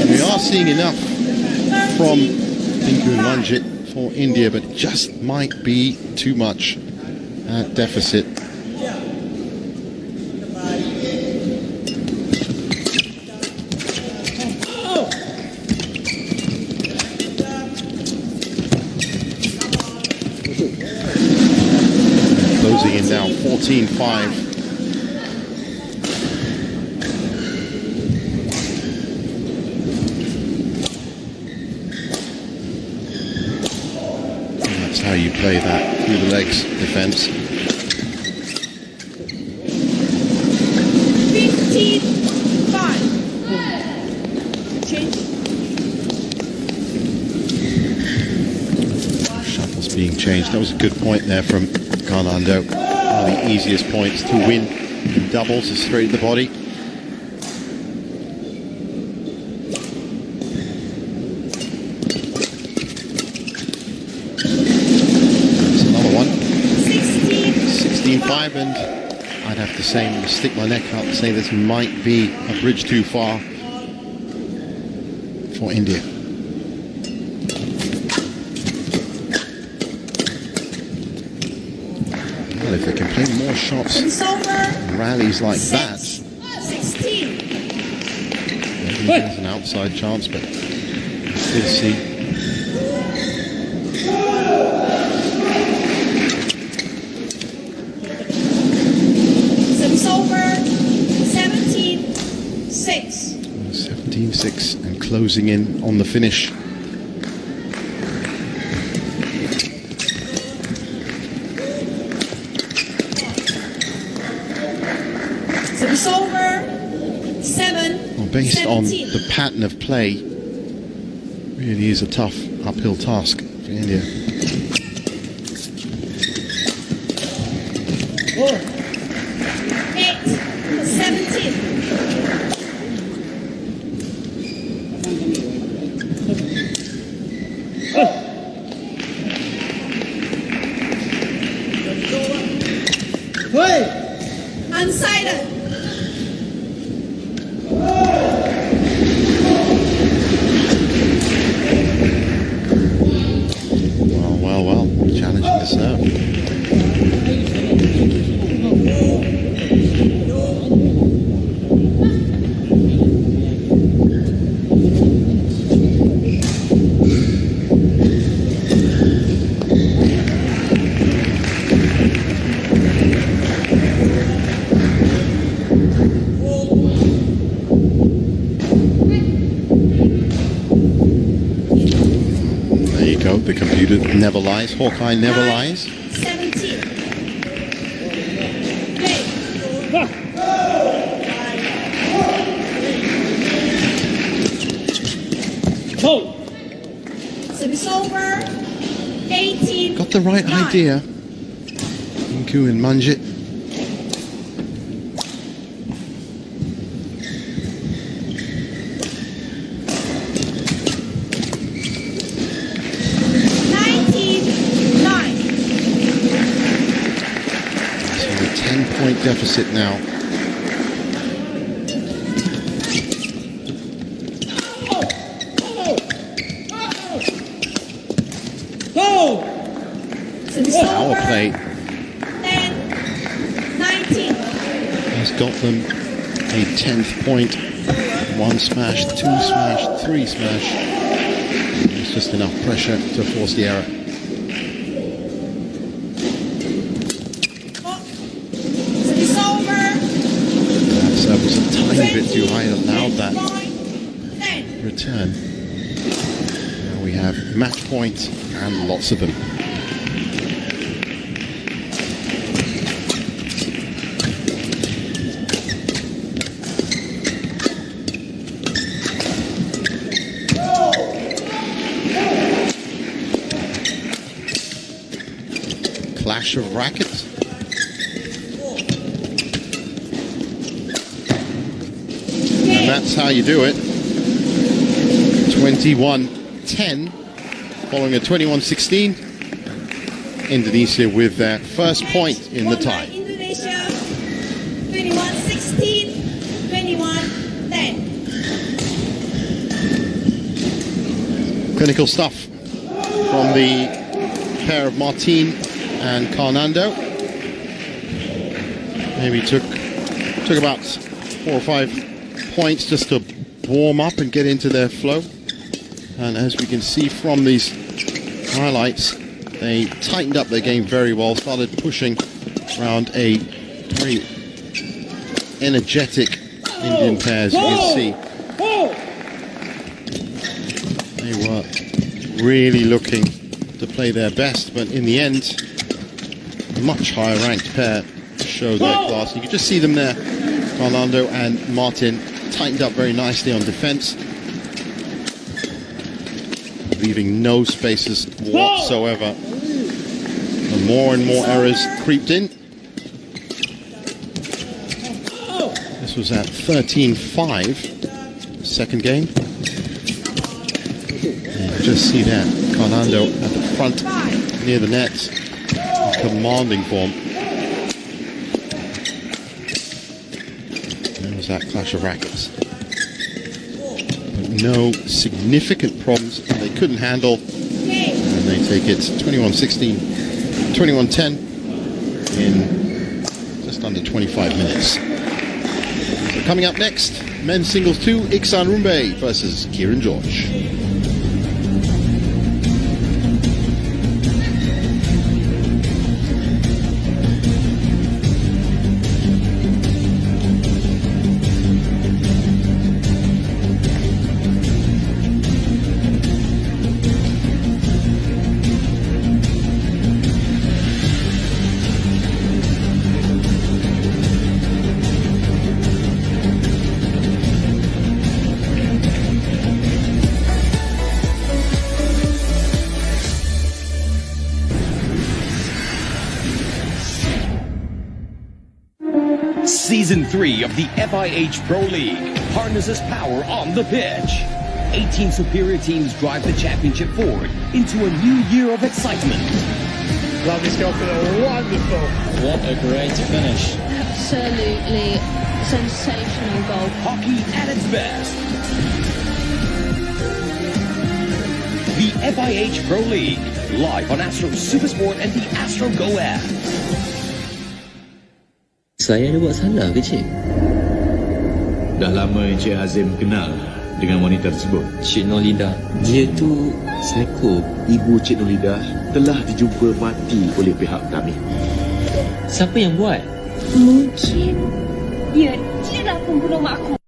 we are seeing enough from Lilgun and Manjit for India, but it just might be too much at deficit. Closing in now, 14-5. That's how you play that through the legs defense. 15-5. Shuttles being changed. That was a good point there from Garnando. One of the easiest points to win in doubles is straight to the body. That's another one. 16-5, and I'd have to say, I'm going to stick my neck out and say this might be a bridge too far for India. Well, if they can play more shots and rallies like that, 16. maybe there's an outside chance, but we'll see. Service over. 17-6. 17-6 and closing in on the finish. Service over. 7. Well, based 17. on the pattern of play, really is a tough uphill task for India. 8-17. Unsighted. Well, challenging the serve. The computer never lies. Hawkeye never lies. 17. Service over. 18. Got the right idea. Lilgun and Manjit. Deficit now. Power play 10, 19. has got them a 10th point. 1 smash, 2 smash, 3 smash. It's just enough pressure to force the error. bit too high and allowed that return. Now we have match points and lots of them. Clash of rackets. And that's how you do it. 21-10, following a 21-16. Indonesia with their first point in the tie. Indonesia 21-16, 21-10. Clinical stuff from the pair of Martin and Carnando. Maybe took about 4 or 5 points just to warm up and get into their flow. And as we can see from these highlights, they tightened up their game very well, started pushing around a very energetic Indian pair, as you can see. They were really looking to play their best, but in the end, a much higher ranked pair showed their class. You can just see them there. Fernando and Martin tightened up very nicely on defense, leaving no spaces whatsoever. And more errors creeped in. This was at 13-5, second game. And you just see that Fernando at the front near the net, commanding form. That clash of rackets, but no significant problems they couldn't handle, and they take it 21-16, 21-10 in just under 25 minutes. So coming up next, men's singles 2, Iksan Rumbe versus Kieran George. Season 3 of the FIH Pro League harnesses power on the pitch. 18 superior teams drive the championship forward into a new year of excitement. Lovely Scotland, wonderful. What a great finish. Absolutely sensational goal. Hockey at its best. The FIH Pro League, live on Astro Supersport and the Astro Go app. Saya ada buat salah ke, Cik? Dah lama Encik Azim kenal dengan wanita tersebut. Cik Nolida, dia tu psycho. Ibu Cik Nolida telah dijumpa mati oleh pihak kami. Siapa yang buat? Mungkin dia lah pembunuh mak aku.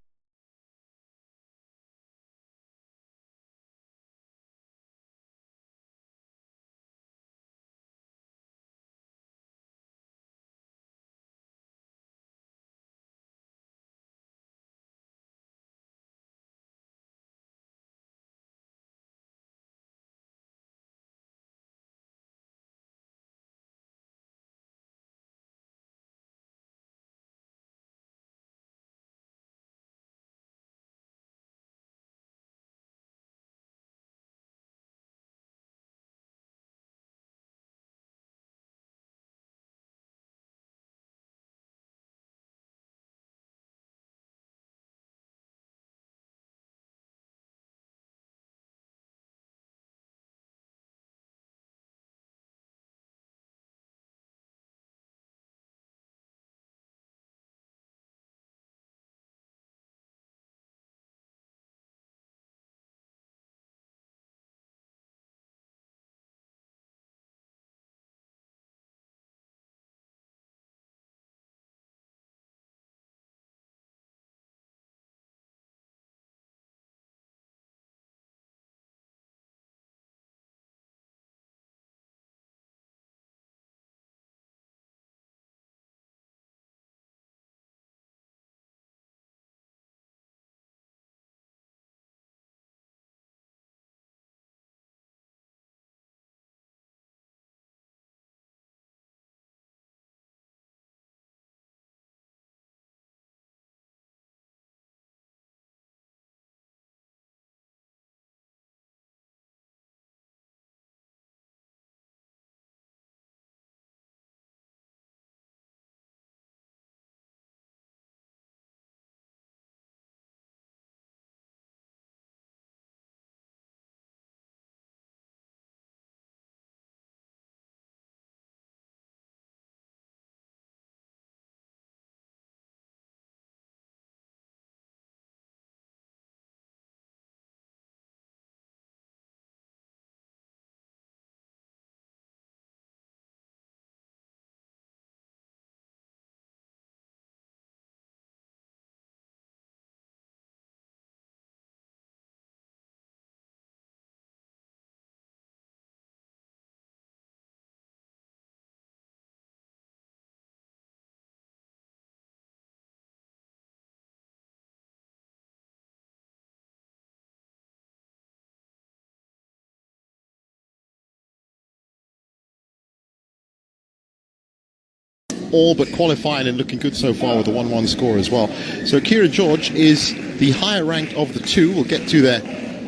all but qualifying and looking good so far with a 1-1 score as well. So Kieran George is the higher ranked of the two. We'll get to their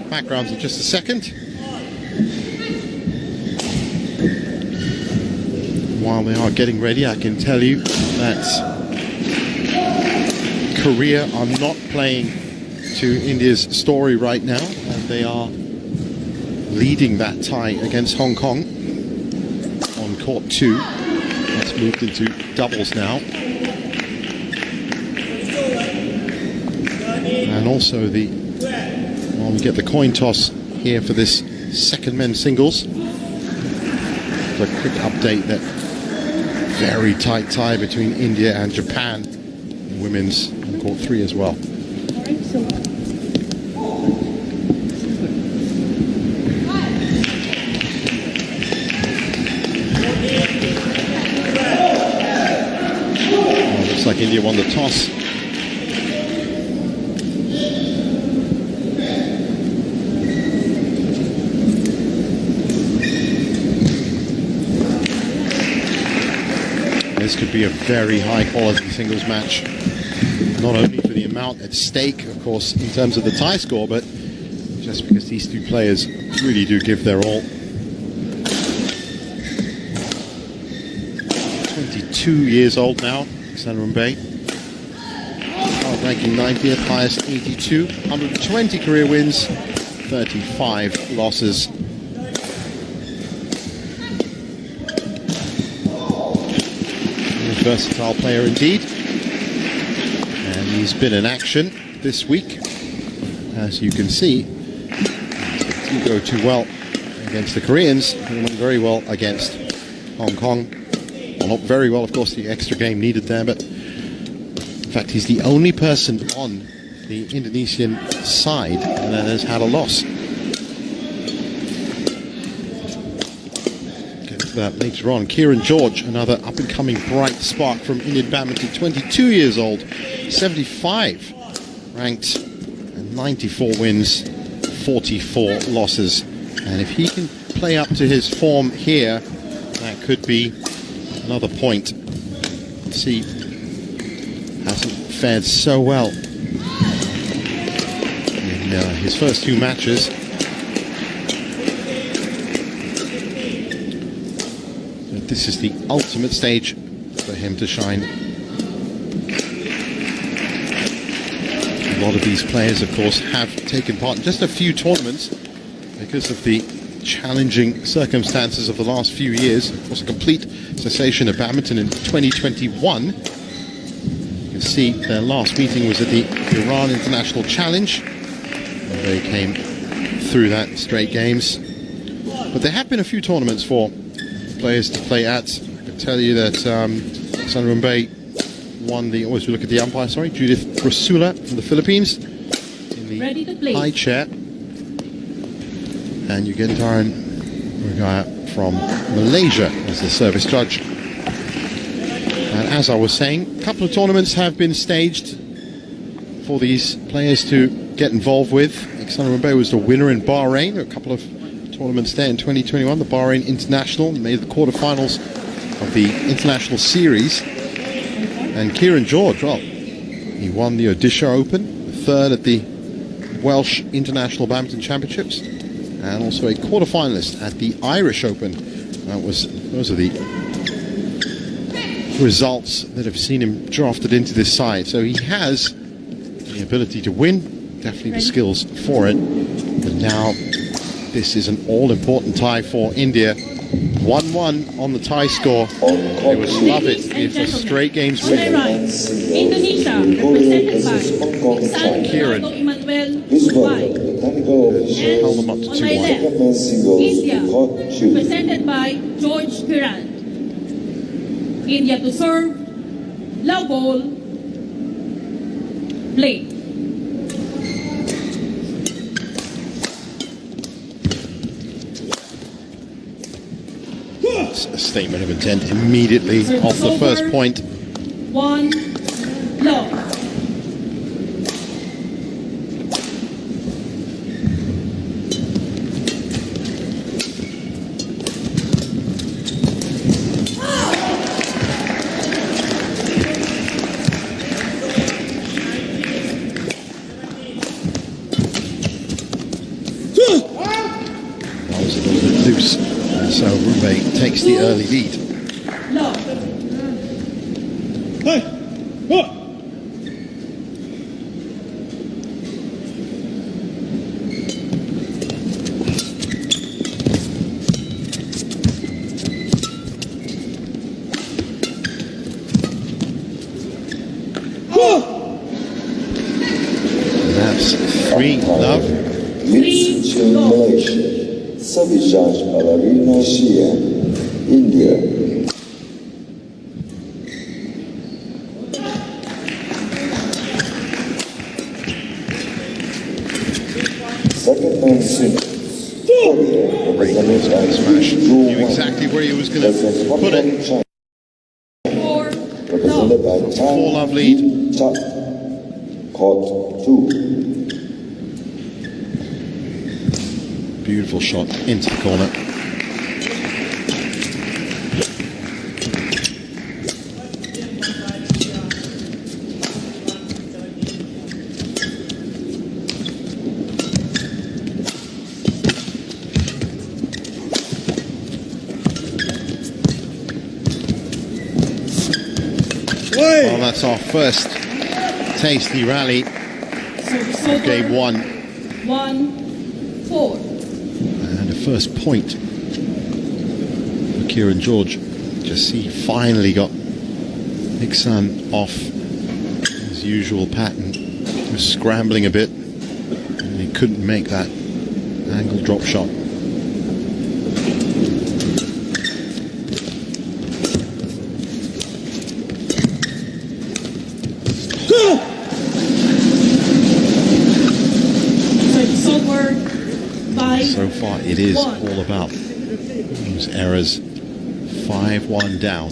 backgrounds in just a second. While they are getting ready, I can tell you that Korea are not playing to India's story right now, and they are leading that tie against Hong Kong on court 2. That's moved into doubles now. And also we get the coin toss here for this second men's singles. A quick update that very tight tie between India and Japan in women's on court 3 as well. Looks like India won the toss. This could be a very high quality singles match, not only for the amount at stake, of course, in terms of the tie score, but just because these two players really do give their all. 22 years old now, Alexander Mbaye. Ranking 90th, highest 82, 120 career wins, 35 losses. Versatile player indeed, and he's been in action this week, as you can see. Didn't go too well against the Koreans, and went very well against Hong Kong. Well, not very well, of course, the extra game needed there, but in fact he's the only person on the Indonesian side that has had a loss. That later on. Kieran George, another up-and-coming bright spark from Indian badminton, 22 years old, 75 ranked, and 94 wins, 44 losses. And if he can play up to his form here, that could be another point. Let's see, hasn't fared so well in his first 2 matches. This is the ultimate stage for him to shine. A lot of these players, of course, have taken part in just a few tournaments because of the challenging circumstances of the last few years. Of course, a complete cessation of badminton in 2021. You can see their last meeting was at the Iran International Challenge, and they came through that straight games. But there have been a few tournaments for players to play at. I can tell you that Alexander Mbaye won the, always we look at the umpire, sorry, Judith Brasula from the Philippines in the high chair. And Yugendaran Rugaya from Malaysia as the service judge. And as I was saying, a couple of tournaments have been staged for these players to get involved with. Alexander Mbaye was the winner in Bahrain. There were a couple of tournaments there in 2021, the Bahrain International, made the quarterfinals of the International Series. And Kieran George, well, he won the Odisha Open, the 3rd at the Welsh International Badminton Championships, and also a quarterfinalist at the Irish Open. Those are the results that have seen him drafted into this side. So he has the ability to win, definitely the skills for it. But now this is an all-important tie for India. 1-1 on the tie score. They would love it if a straight games win. Indonesia, represented by Kieran held them up to 2-1. India, represented by George Kiran. India to serve, love ball, play. A statement of intent immediately off the first point. 1 love. loose. And so Rumbe takes the early lead. No. Hey! What? That's 3-love. It's Malaysia. Service charge Ballerina Shia, India. Second man singles. Great smash. Knew exactly where he was going to put it. 4-love lead. Court 2. Beautiful shot into the corner. Well, that's our first tasty rally of game 1. 1-4. And a first point for Kieran George. Just he finally got Nixon off his usual pattern. He was scrambling a bit and he couldn't make that angle drop shot. So far it is all about those errors. 5-1 down.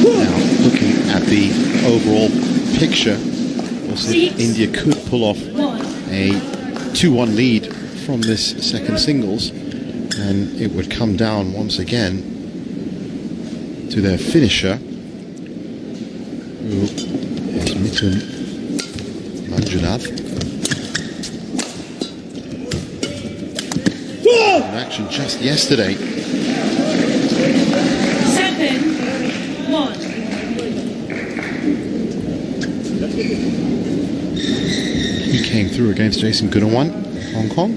Now looking at the overall picture, we'll see if India could pull off a 2-1 lead from this second singles, and it would come down once again to their finisher, who is Mithun Manjunath. In action just yesterday. 7-1. He came through against Jason Gunawan, Hong Kong.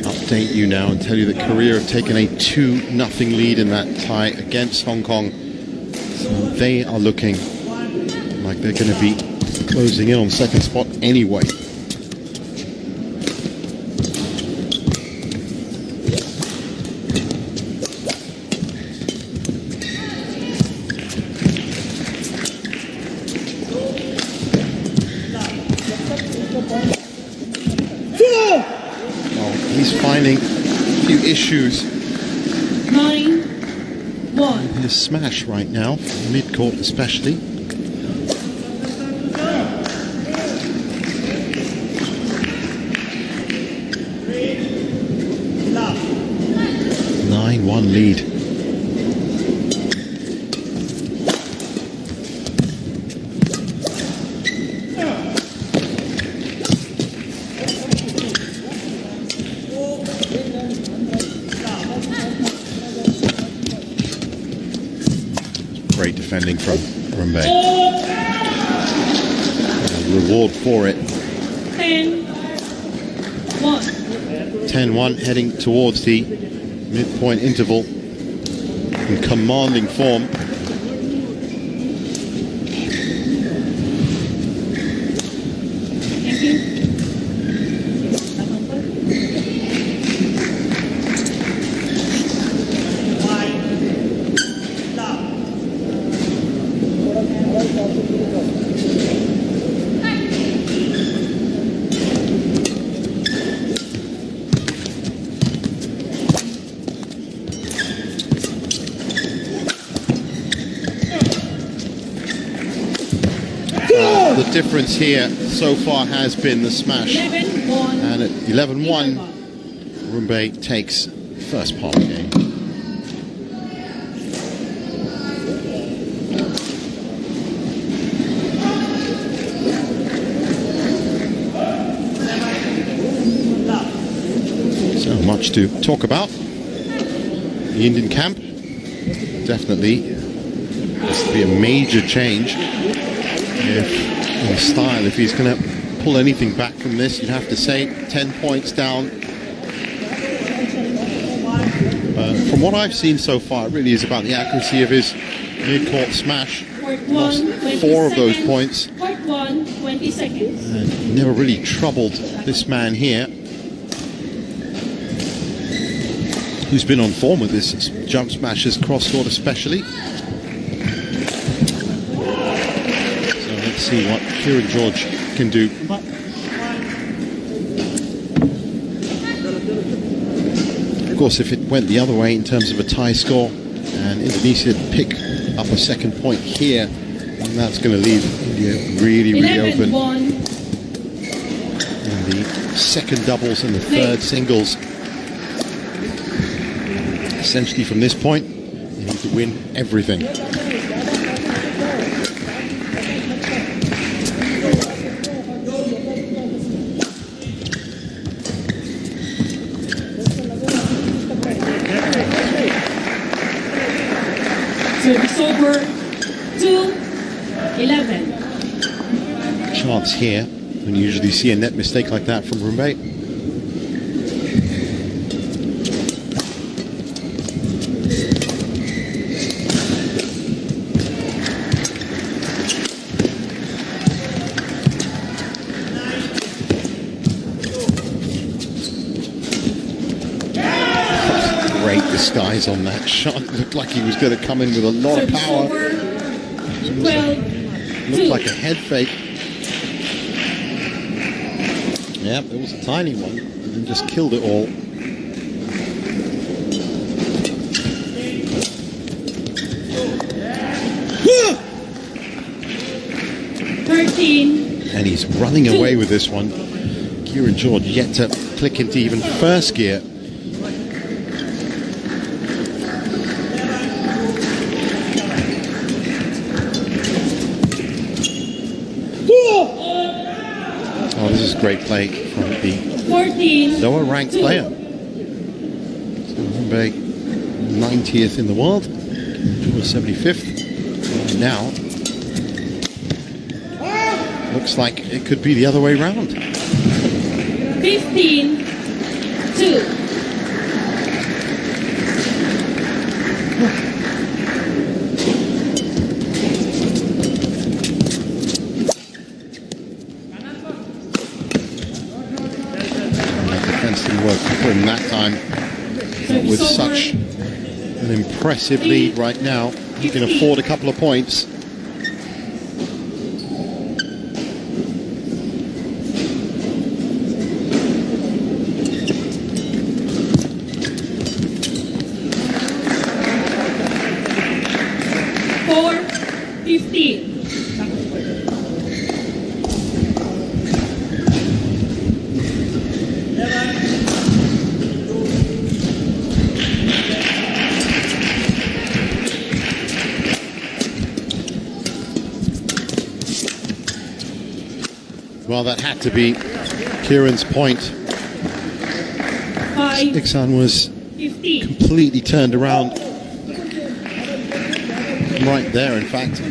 Update you now and tell you that Korea have taken a 2-0 lead in that tie against Hong Kong. So they are looking like they're going to be closing in on second spot anyway. He's finding a few issues 9-1. in his smash right now, mid-court especially. One lead. Great defending from Rumbe. Reward for it. 10-1. 10-1 heading towards the midpoint interval in commanding form. Thank you. difference here so far has been the smash. And at 11-1, Rumbe takes first part of the game. So much to talk about. The Indian camp definitely has to be a major change in style. If he's going to pull anything back from this, you'd have to say 10 points down. From what I've seen so far, it really is about the accuracy of his mid-court smash. Lost 4 of those points. And never really troubled this man here, who's been on form with this jump smashes cross-court especially. So let's see what Kieran George can do. Of course, if it went the other way in terms of a tie score and Indonesia pick up a second point here, and that's going to leave India really, really open. And the second doubles and the third singles. Essentially from this point, you need to win everything. Service over 2-11. Chance here, when you usually see a net mistake like that from Rumbe. Disguise on that shot. It looked like he was going to come in with a lot of power. Looked like a head fake. Yep, it was a tiny one, and then just killed it all. And he's running away with this one. Kieran George yet to click into even first gear. Oh, this is great play from the lower ranked player. So Rumbe 90th in the world, George 75th. And now looks like it could be the other way round. 15-2. Work for him that time, but with such an impressive lead right now, he can afford a couple of points. Well, that had to be Kieran's point. Iksan was completely turned around. Right there, in fact.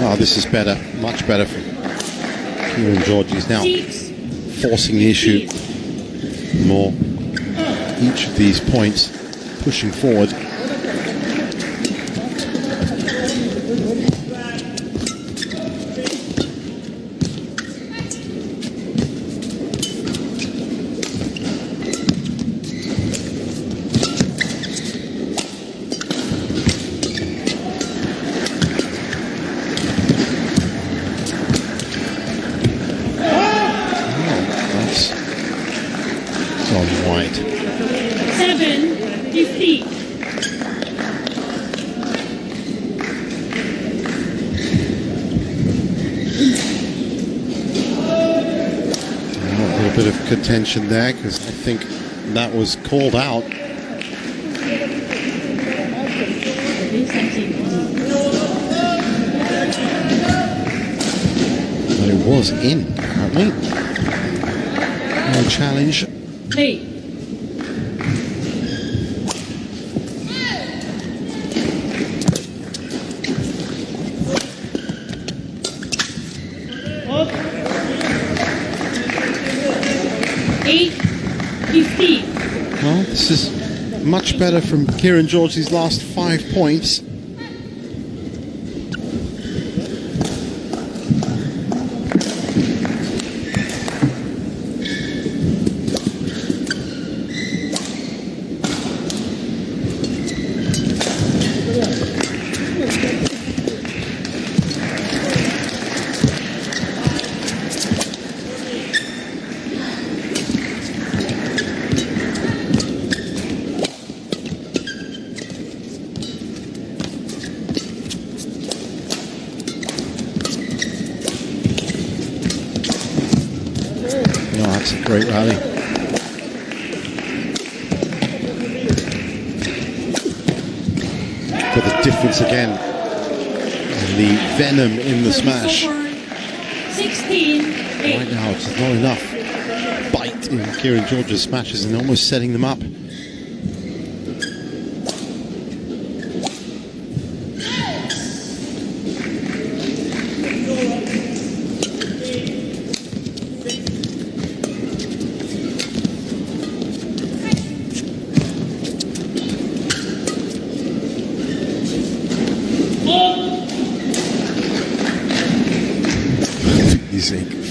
Oh, this is better, much better for Kieran George. He's now forcing the issue more. Each of these points pushing forward. wide. 7-15. A little bit of contention there because I think that was called out. But it was in, apparently. No challenge. Hey. Well, this is much better from Kieran George, these last 5 points. That's a great rally. For the difference again. And the venom in the smash. 16-8. Right now, it's not enough bite in Kieran George's smashes and almost setting them up.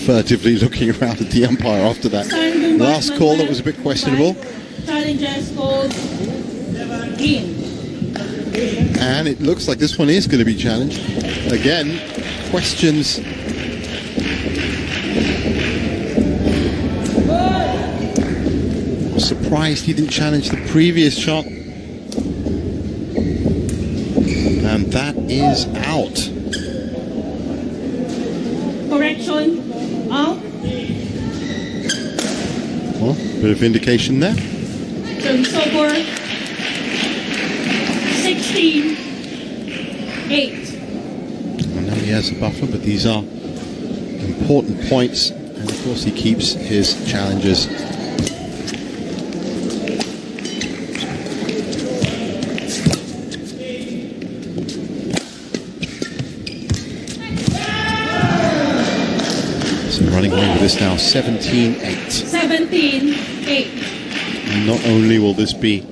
Furtively looking around at the umpire after that last call that was a bit questionable. Challengers called in. And it looks like this one is going to be challenged. Again, questions. I'm surprised he didn't challenge the previous shot. And that is out. Correction. Out. Well, bit of indication there. So we score 16-8. I know he has a buffer, but these are important points. And of course he keeps his challenges. Running away with this now, 17-8. 17-8. Not only will this be a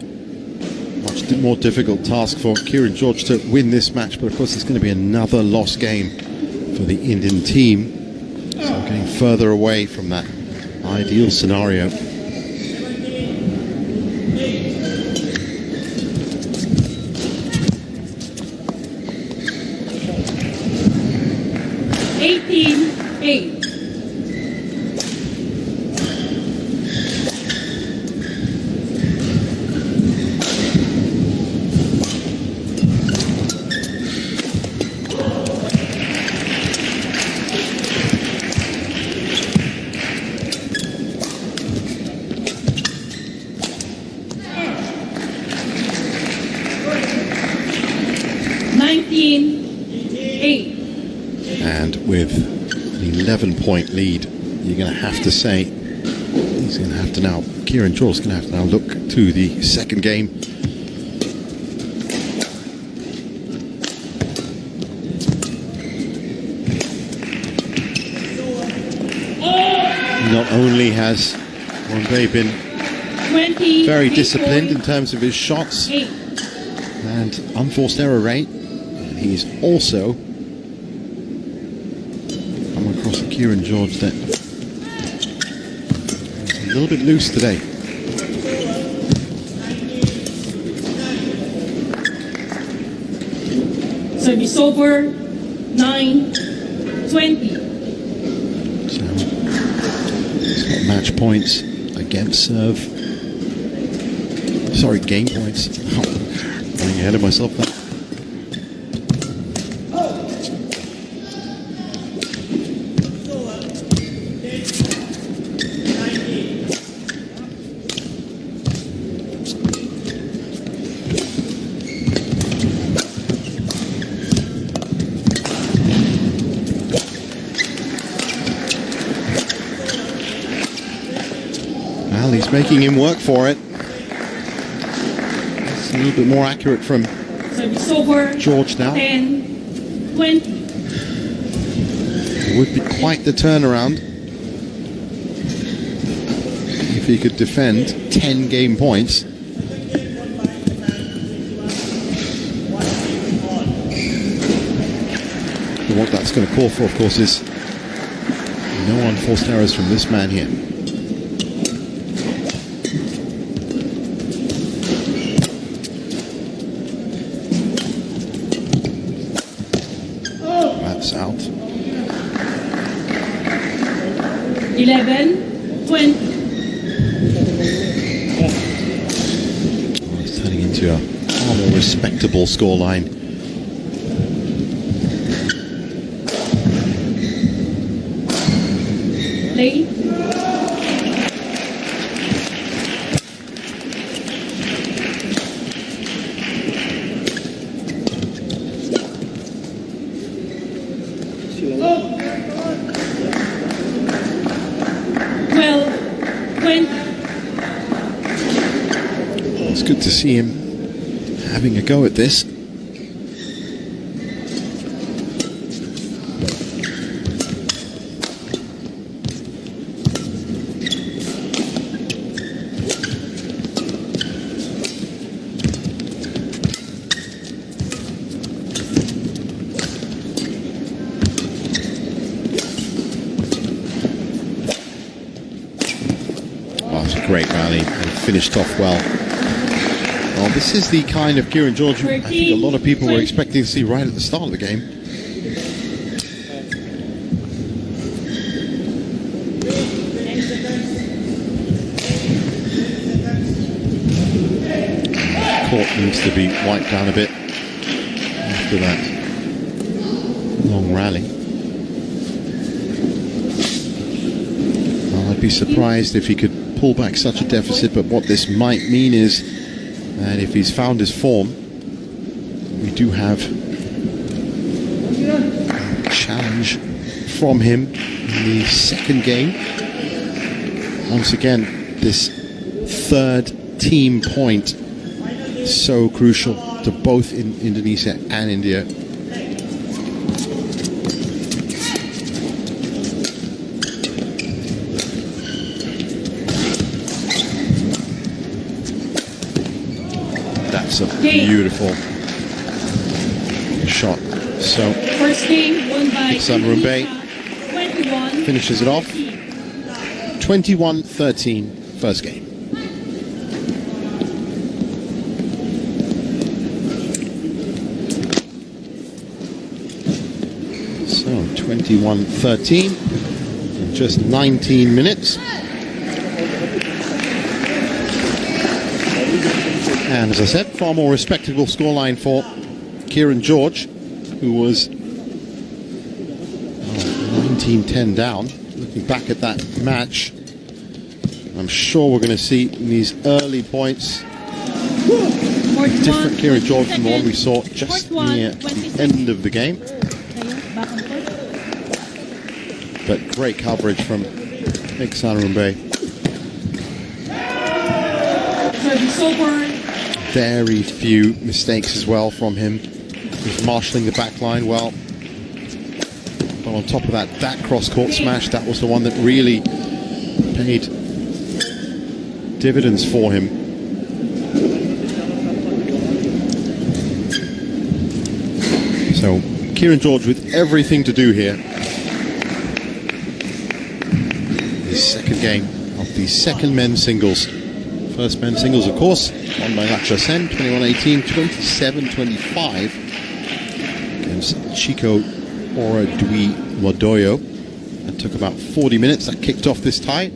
much more difficult task for Kieran George to win this match, but of course it's going to be another lost game for the Indian team. So getting further away from that ideal scenario. $18-8. And with an 11-point lead, you're going to have to say he's going to have to now, Kieran George's going to have to now look to the second game. Not only has Bombay been very disciplined in terms of his shots and unforced error rate, he's also come across a Kieran George that is a little bit loose today. So it's over 9-20. So he's got match points against serve. Sorry, game points. Running ahead of myself there. Well, he's making him work for it. It's a little bit more accurate from George now. 10, 20. It would be quite the turnaround if he could defend 10 game points. But what that's going to call for, of course, is no unforced errors from this man here. That's out. 11, 20. Well, it's turning into a far more respectable scoreline. Lady. It's good to see him having a go at this. Oh, it's a great rally and finished off well. Well, this is the kind of Kieran George I think a lot of people were expecting to see right at the start of the game. Court needs to be wiped down a bit after that long rally. Well, I'd be surprised if he could pull back such a deficit, but what this might mean is that if he's found his form, we do have a challenge from him in the second game. Once again, this third team point, so crucial to both in Indonesia and India. That's a beautiful shot. So First game won by Iksan-Rumbai 21. finishes it off 21-13 first game. So 21-13 in just 19 minutes. And as I said, far more respectable scoreline for Kieran George, who was 19-10 down. Looking back at that match, I'm sure we're going to see in these early points a different Kieran George from the one we saw just near the end of the game. But great coverage from Iksan-Rumbai. Very few mistakes as well from him. He's marshalling the back line well. But on top of that cross-court smash, that was the one that really paid dividends for him. So Kieran George with everything to do here. His second game of the second men's singles. First men's singles, of course, won by Lakshya Sen, 21-18, 27-25 against Chico Oradui Wadoyo. That took about 40 minutes. That kicked off this tie.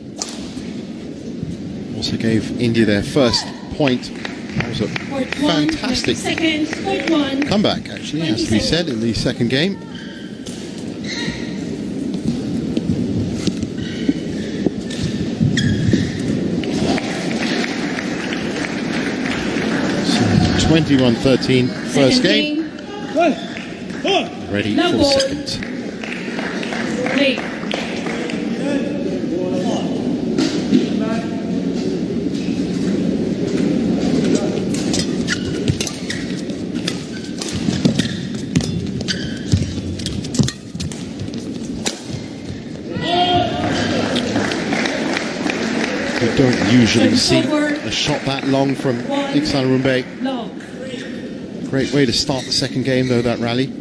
Also gave India their first point. That was a fantastic comeback, actually, has to be said, in the second game. So 21-13, first game. Ready for the second. We don't usually see a shot that long from Iksan Rumbe. Great way to start the second game, though, that rally. And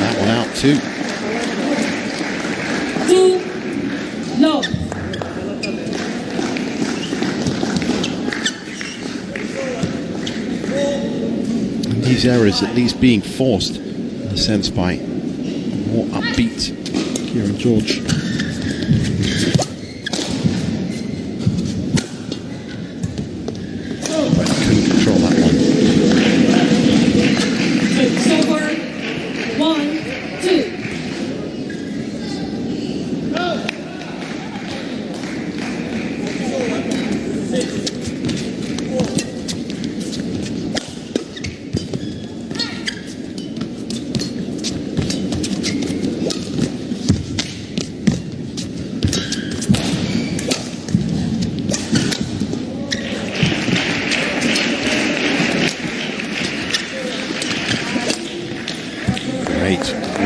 that one out too. These errors at least being forced, in a sense, by more upbeat Kieran George. But couldn't control that one. It's over. 1, 2.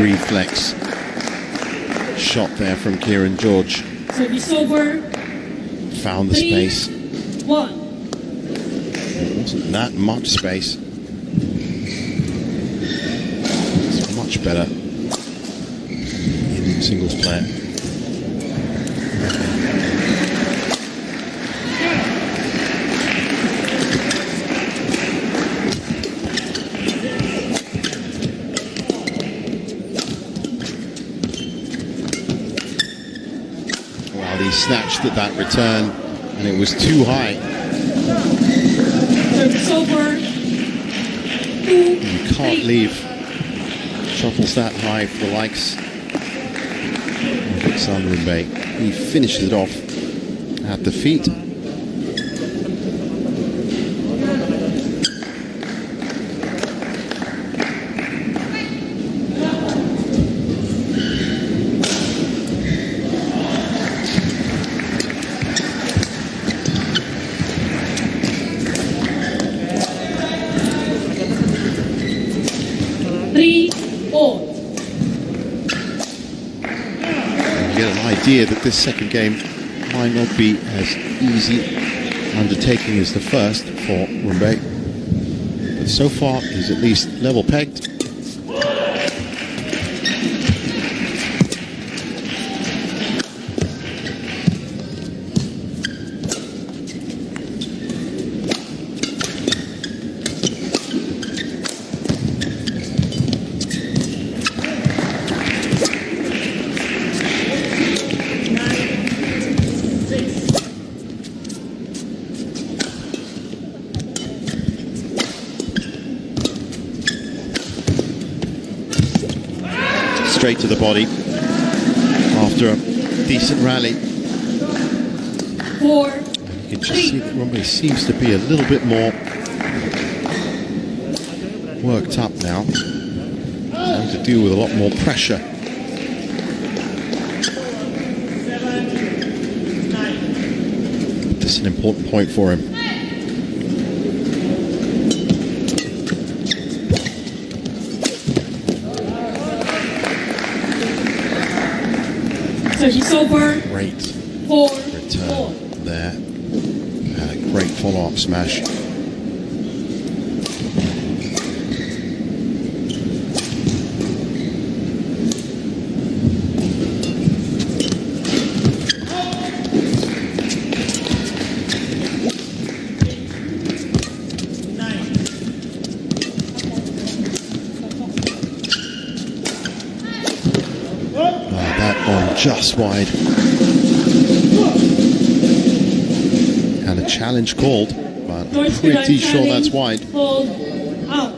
Reflex shot there from Kieran George. Service over. Found the 3, space. 1. It wasn't that much space. It's much better in singles player. He snatched at that return and it was too high. Service over. 2, You can't leave shuttles that high for the likes of Iksan Rumbe. He finishes it off at the feet. Idea that this second game might not be as easy undertaking as the first for Rumbe, but so far he's at least level pegged. Straight to the body after a decent rally. 4. You can just see that Rumbe seems to be a little bit more worked up now, having to deal with a lot more pressure. This is an important point for him. Service over. Great 4, return there. And a great follow-up smash. just wide. And a challenge called, but I'm pretty sure that's wide. Hold out.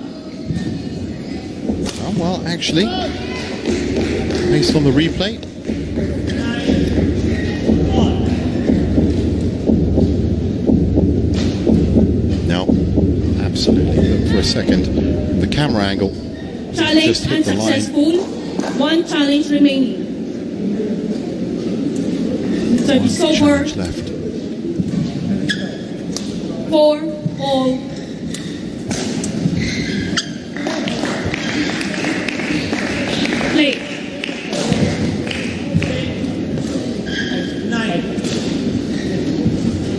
Oh, well, actually, based on the replay, no, absolutely. Look for a second, the camera angle Challenge just hit the line. unsuccessful. One challenge remaining. Service over. Challenge left. 4-all. Play.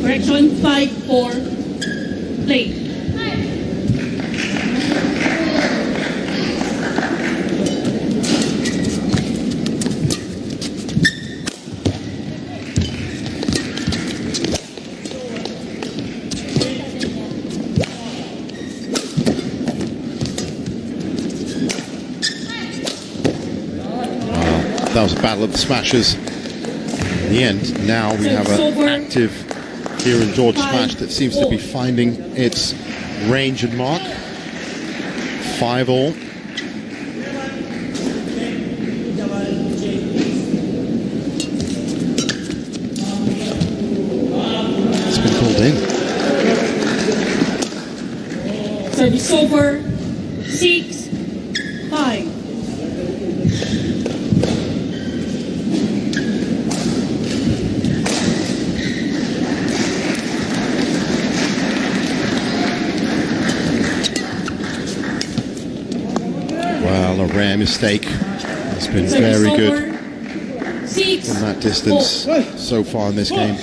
Correction 5-4. Play. That was a battle of the smashers. In the end, now we have an active Kieran George smash that seems to be finding its range and mark. 5-all. It's been called in. Service over. 6-5. Well, a rare mistake. It's been very good from that distance so far in this game.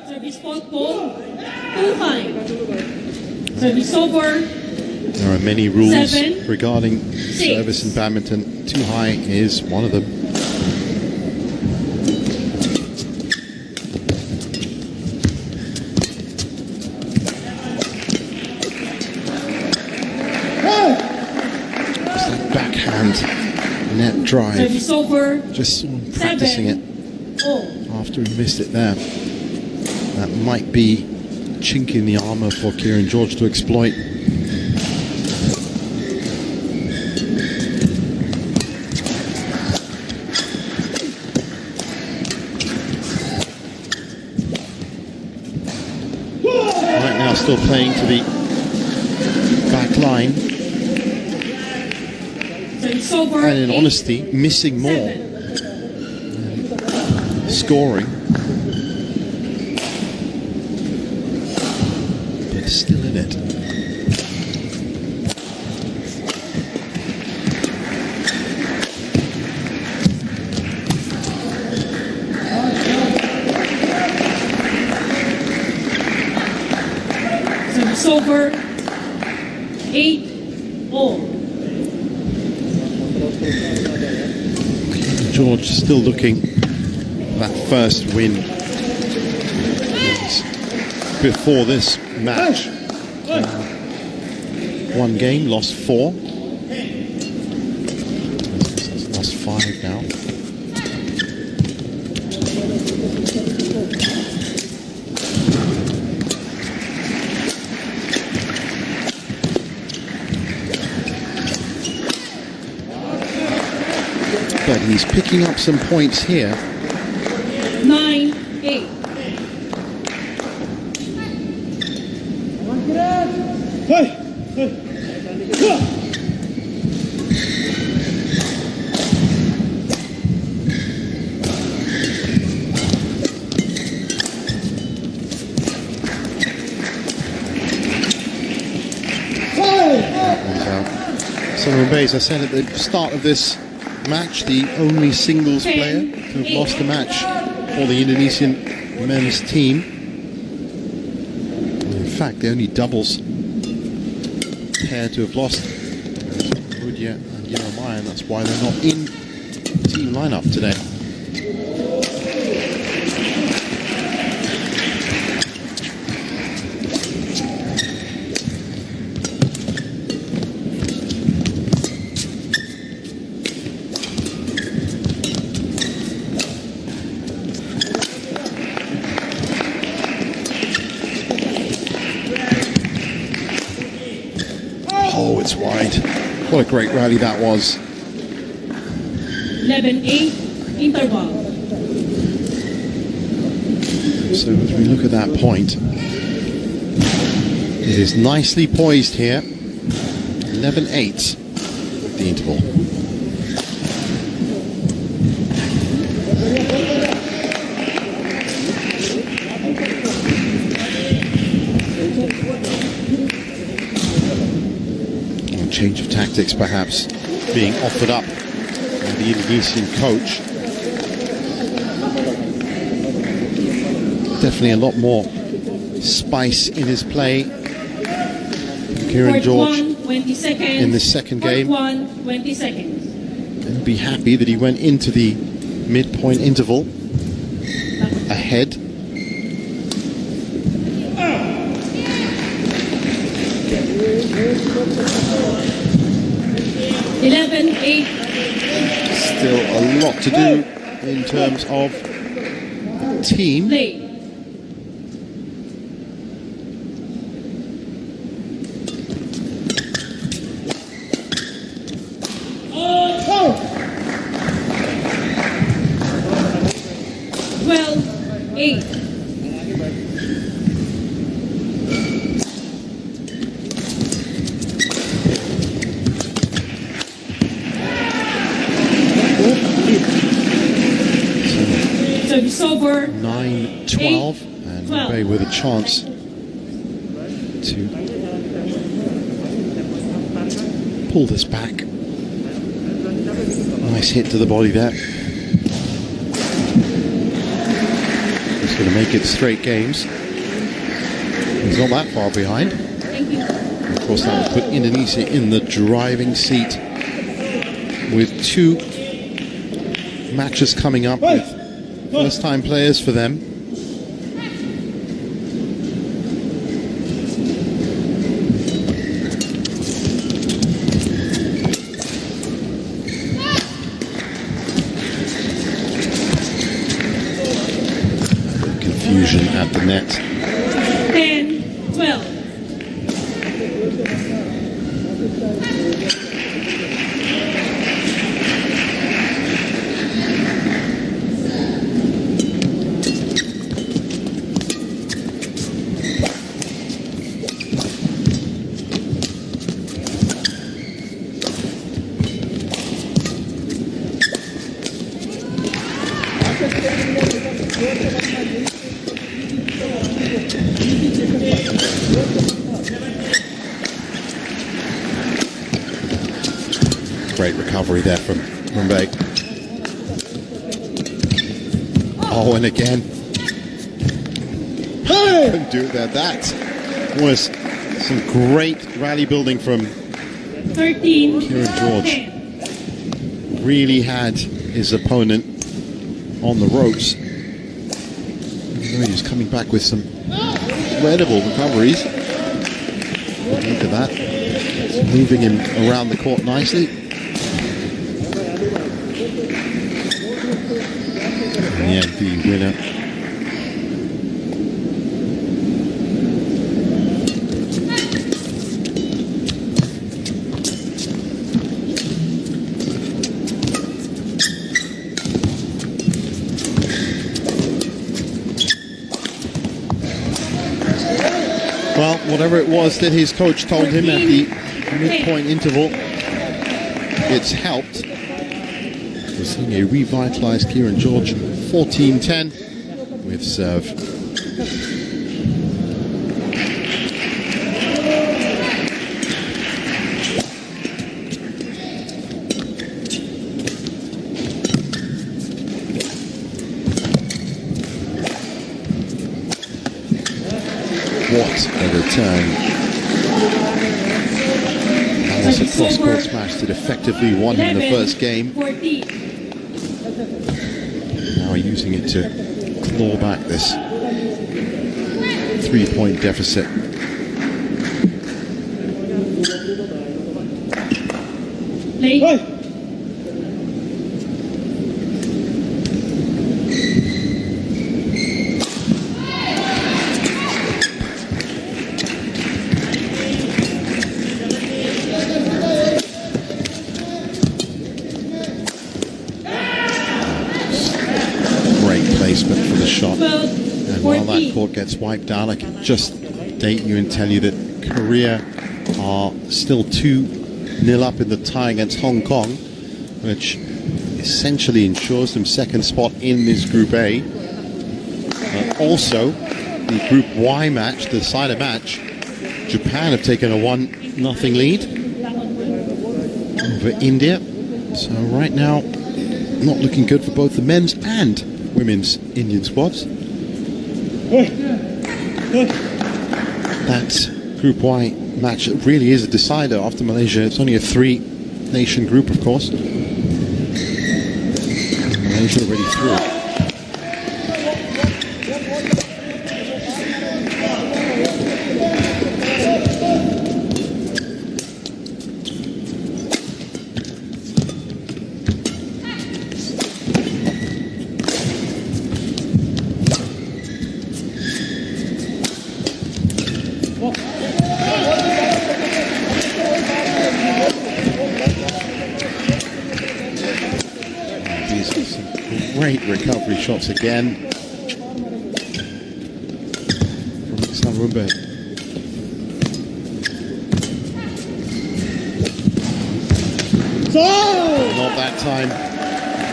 Service fault ball. 2-5. Service over. There are many rules 7, regarding 6. service in badminton. Too high is one of them. Net drive. Service over. Just practicing it after he missed it there. That might be a chink in the armour for Kieran George to exploit. Right now still playing to the back line. And in honesty, missing more. Scoring. But still in it. Service over. 8-all. George still looking that first win before this match. One game, lost 4. Lost 5 now. But he's picking up some points here. 9-8. Solomon Bays, I said at the start of this match, the only singles player to have lost a match for the Indonesian men's team. In fact, the only doubles pair to have lost Rudia and Jeremiah, and that's why they're not in the team lineup today. What a great rally that was. 11-8 interval. So as we look at that point, it is nicely poised here. 11-8 the interval. Change of tactics perhaps being offered up by the Indonesian coach. Definitely a lot more spice in his play. Kieran George in the second game. 20 seconds. And be happy that he went into the midpoint interval ahead. Still a lot to do in terms of team. Over 9-12 and Mbappe with a chance to pull this back. Nice hit to the body there. He's going to make it straight games. He's not that far behind. And of course, that will put Indonesia in the driving seat with 2 matches coming up with first-time players for them. Confusion at the net. 10-12. Great recovery there from Mbappe. Oh, and again. Couldn't do it there. That was some great rally building from 13. Kieran George. Really had his opponent on the ropes. He was coming back with some incredible recoveries. Look at that. It's moving him around the court nicely. Yeah, the winner. Well, whatever it was that his coach told him at the midpoint interval, it's helped. We're seeing a revitalized Kieran George, 14-10 with serve. What a return. That was a cross-court smash that effectively won him the first game. Now using it to claw back this 3-point deficit. placement for the shot. And while that court gets wiped out, I can just update you and tell you that Korea are still 2-0 up in the tie against Hong Kong, which essentially ensures them second spot in this Group A. Also, the Group Y match, the decider match, Japan have taken a 1-0 lead over India. So right now, not looking good for both the men's and women's Indian squads. That Group Y match really is a decider after Malaysia. It's only a 3-nation group, of course. Malaysia already through. Great recovery shots again from Rumbe. Not that time,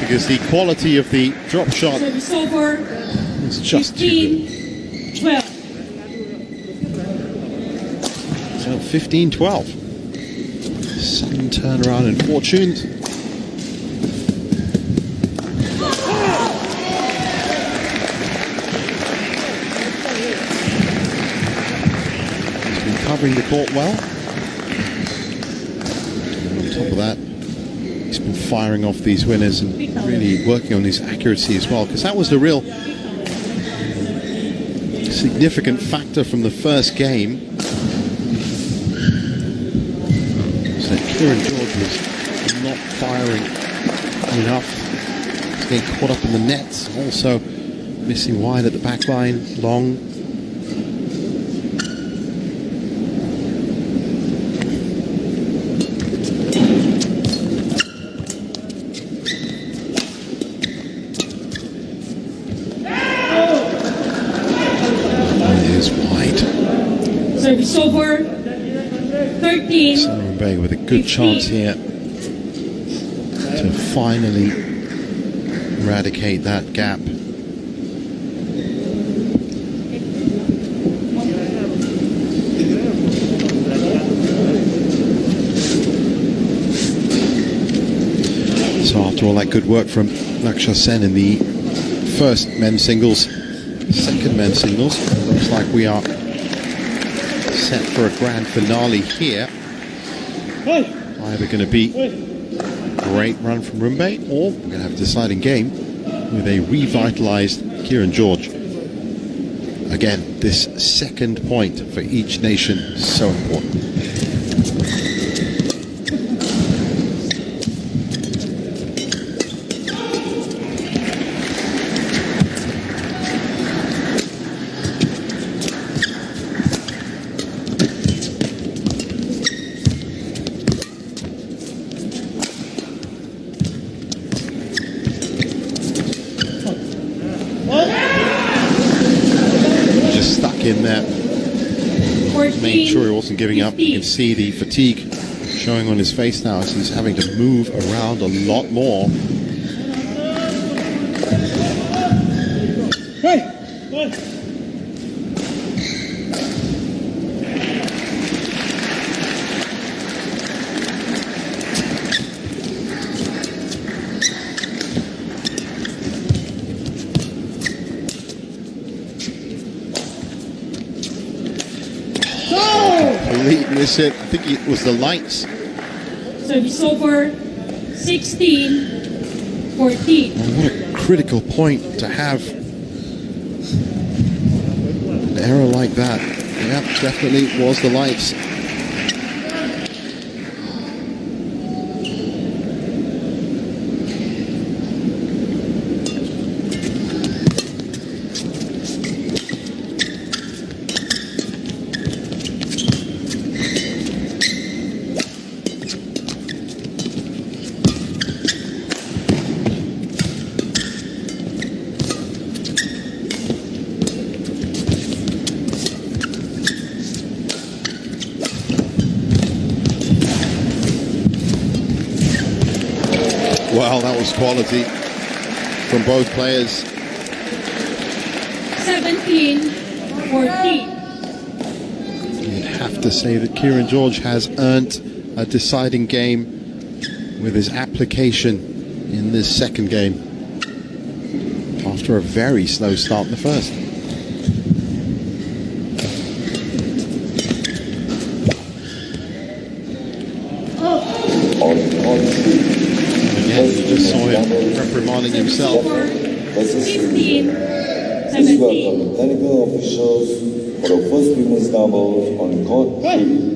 because the quality of the drop shot is just too good. 12. So 15-12. Sudden turnaround in fortunes. Covering the court well. And on top of that, he's been firing off these winners and really working on his accuracy as well, because that was the real significant factor from the first game. So Kieran George was not firing enough. He's getting caught up in the nets, also missing wide at the back line, long. Service over. 13. Rumbe with a good 15. chance here to finally eradicate that gap. So after all that good work from Laksha Sen in the first men's singles, second men's singles, looks like we are set for a grand finale here. Either going to be a great run from Rumbe, or we're going to have a deciding game with a revitalized Kieran George. Again, this second point for each nation is so important. In there, made sure he wasn't giving up. You can see the fatigue showing on his face now as he's having to move around a lot more. Miss it. I think it was the lights. Service over. 16-14. What a critical point to have. An error like that. Yep, definitely was the lights. Well, that was quality from both players. 17-14. You'd have to say that Kieran George has earned a deciding game with his application in this second game after a very slow start in the first. Again, you just saw him reprimanding himself. 15-17. Technical officials for the first women's doubles on court 3.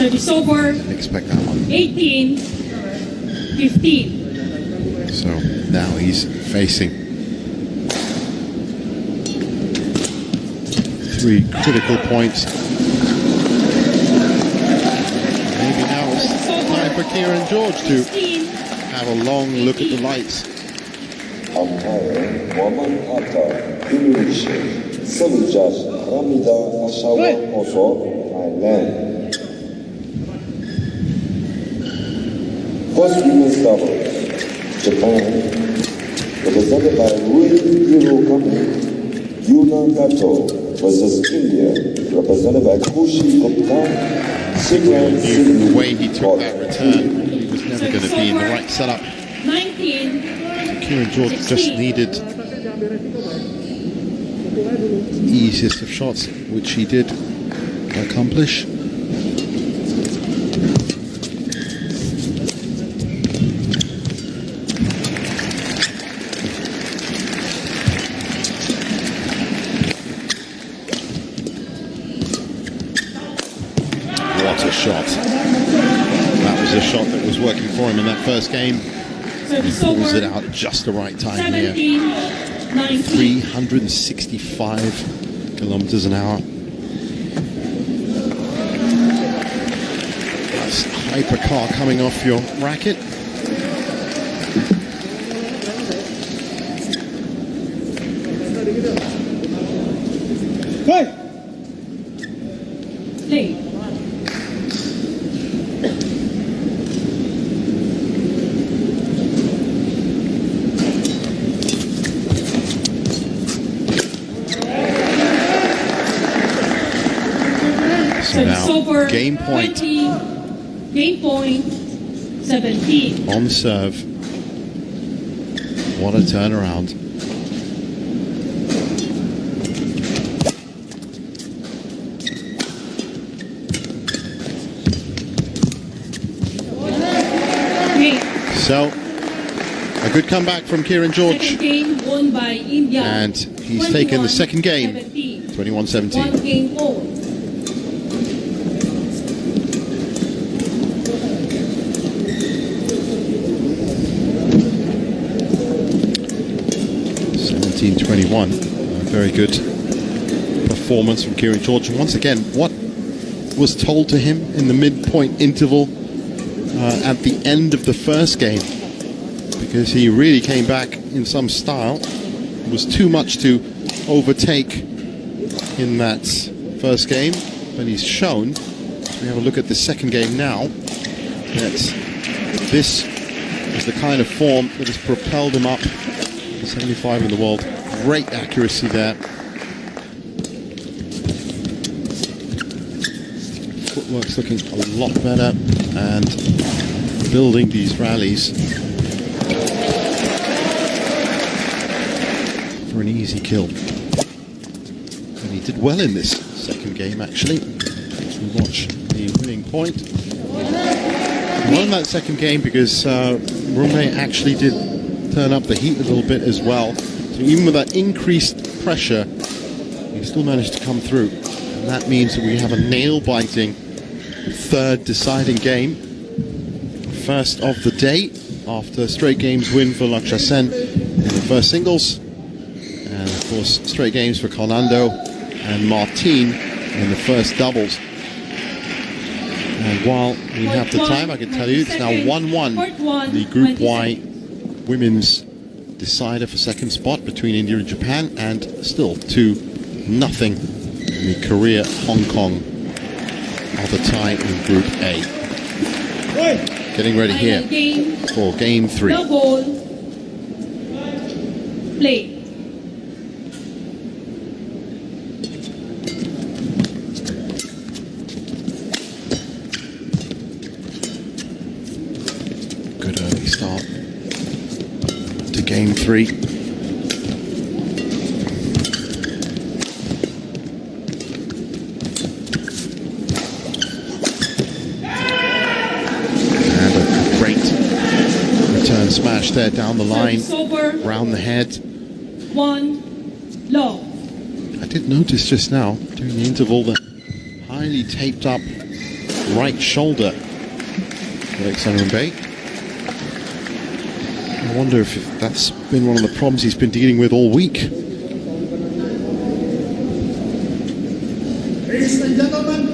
Service over. Expect that one. 18-15. So now he's facing 3 critical points. Maybe now it's time for Kieran George to have a long look at the lights. Umpire Muhammad Atta, Indonesia. Service judge Ramida Ashawa Oso, Thailand. First women's doubles. Japan, represented by Rui Hirokami, Yuna Kato versus India, represented by Kushi Gupta, Sigran Knew the way he took that return, he was never going to be in the right setup. 19. Kieran George just needed the easiest of shots, which he did accomplish. Shot. That was a shot that was working for him in that first game. He pulls it out at just the right time here. 365 kilometers an hour. That's hypercar coming off your racket. Play. So now, game point. 20, game point, 17. On serve. What a turnaround. So, a good comeback from Kieran George. Second game won by India. And he's taken the second game, 21-17. 1 game all. Very good performance from Kieran George. And once again, what was told to him in the midpoint interval at the end of the first game, because he really came back in some style. It was too much to overtake in that first game, but he's shown, as we have a look at the second game now, that this is the kind of form that has propelled him up to 75 in the world. Great accuracy there. Footwork's looking a lot better, and building these rallies for an easy kill. And he did well in this second game, actually. As we watch the winning point. He won that second game because Rume actually did turn up the heat a little bit as well. So even with that increased pressure, he still managed to come through. And that means that we have a nail-biting third deciding game. First of the day, after straight games win for Lakshya Sen in the first singles. And of course, straight games for Fernando and Martin in the first doubles. And while we have the time, I can tell you it's now 1-1. The Group Y women's decider for second spot between India and Japan, and still 2-0 in the Korea-Hong Kong other tie in Group A. Getting ready here for Game 3. The ball. Play. Good early start to Game 3. And a great return smash there down the line, round the head. 1 low. I did notice just now during the interval the highly taped up right shoulder of Alexander Mbaye. I wonder if that's been one of the problems he's been dealing with all week. Ladies and gentlemen,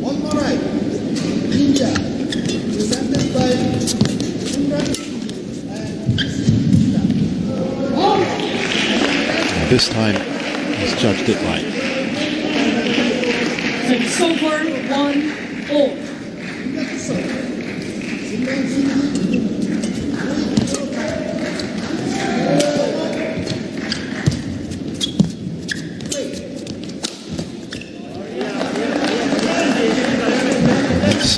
on my right, India, presented by This time he's judged it right. It's over 1-0. That's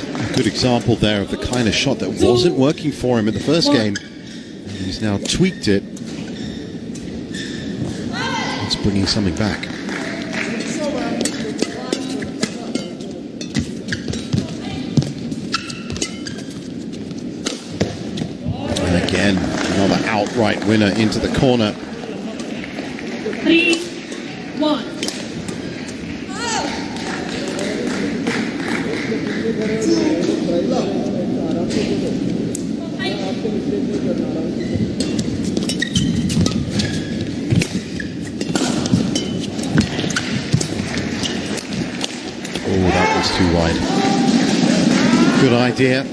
a good example there of the kind of shot that wasn't working for him in the first game. And he's now tweaked it. It's bringing something back. And again, another outright winner into the corner. 3-1. Oh, that was too wide. Good idea.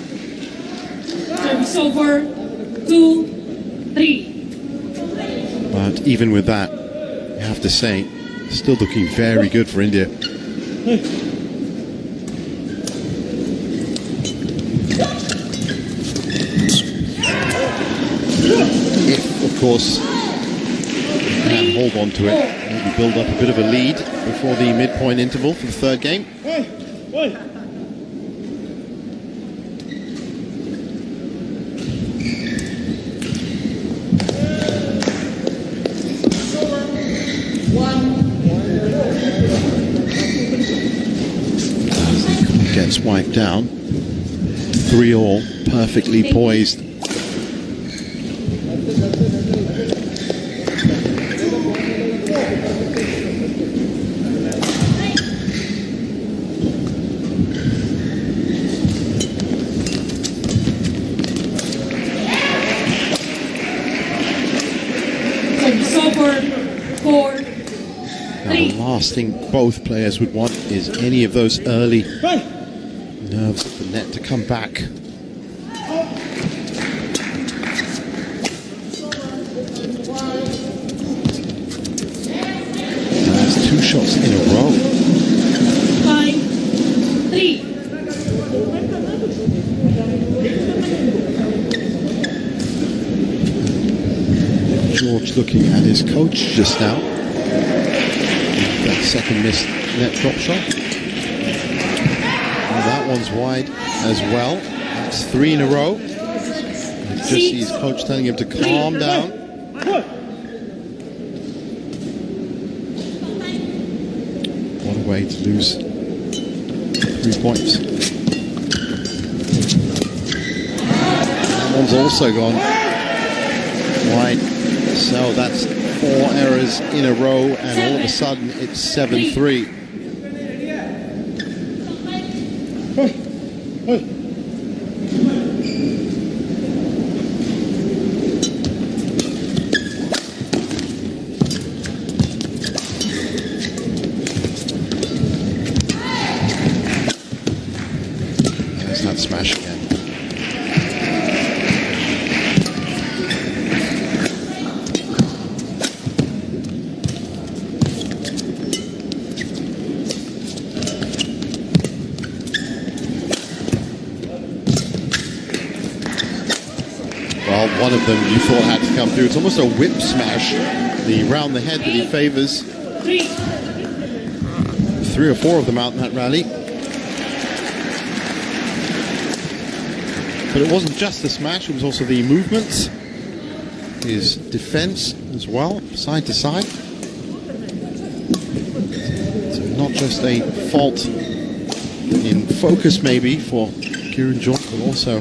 Service over 2-3. But even with that, you have to say, still looking very good for India. If, of course, you can hold on to it, maybe build up a bit of a lead before the midpoint interval for the third game. Gets wiped down. 3-all, perfectly poised. Now, the last thing both players would want is any of those early nerves of the net to come back. That's 2 shots in a row. 5-3. George looking at his coach just now. That second missed net drop shot. And that one's wide as well. That's 3 in a row. You just see his coach telling him to calm down. What a way to lose 3 points. That one's also gone wide. So that's 4 errors in a row, and all of a sudden it's 7-3. smash again. Well, one of them you thought had to come through. It's almost a whip smash. The round the head that he favors. 3 or 4 of them out in that rally. But it wasn't just the smash, it was also the movements, his defense as well, side to side. So not just a fault in focus maybe for Kieran George, but also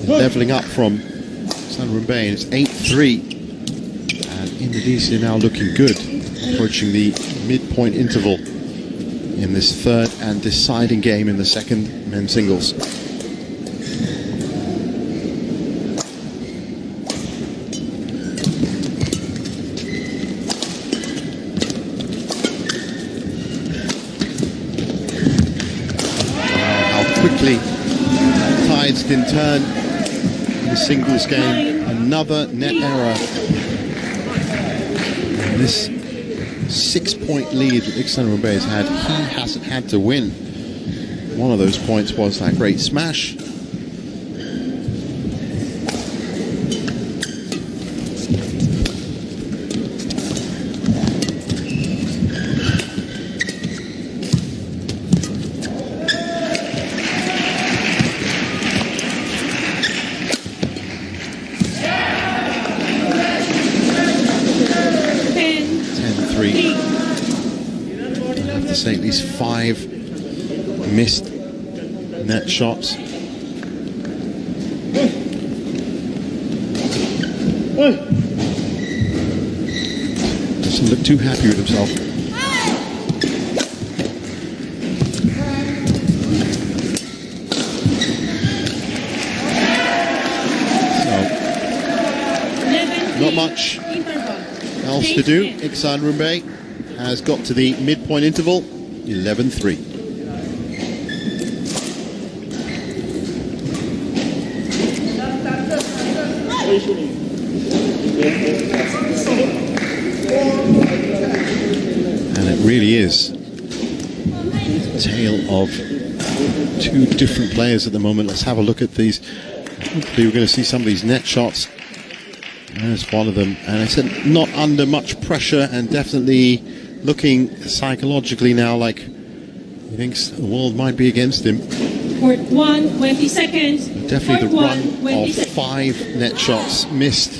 leveling up from San Rumbay. It's 8-3, and Indonesia now looking good, approaching the midpoint interval in this third and deciding game in the second men's singles. How quickly tides can turn in the singles game. Another net error. And this 6-point lead that Iksan Rumbay has had, he hasn't had to win. One of those points was that great smash. At least 5 missed net shots. Doesn't look too happy with himself. So, not much else to do. Iksan Rumbay has got to the midpoint interval, 11-3. And it really is a tale of 2 different players at the moment. Let's have a look at these. Hopefully we're going to see some of these net shots. There's one of them, and I said not under much pressure, and definitely looking psychologically now like he thinks the world might be against him. Court 1, 20 seconds. Definitely the run of 5 net shots missed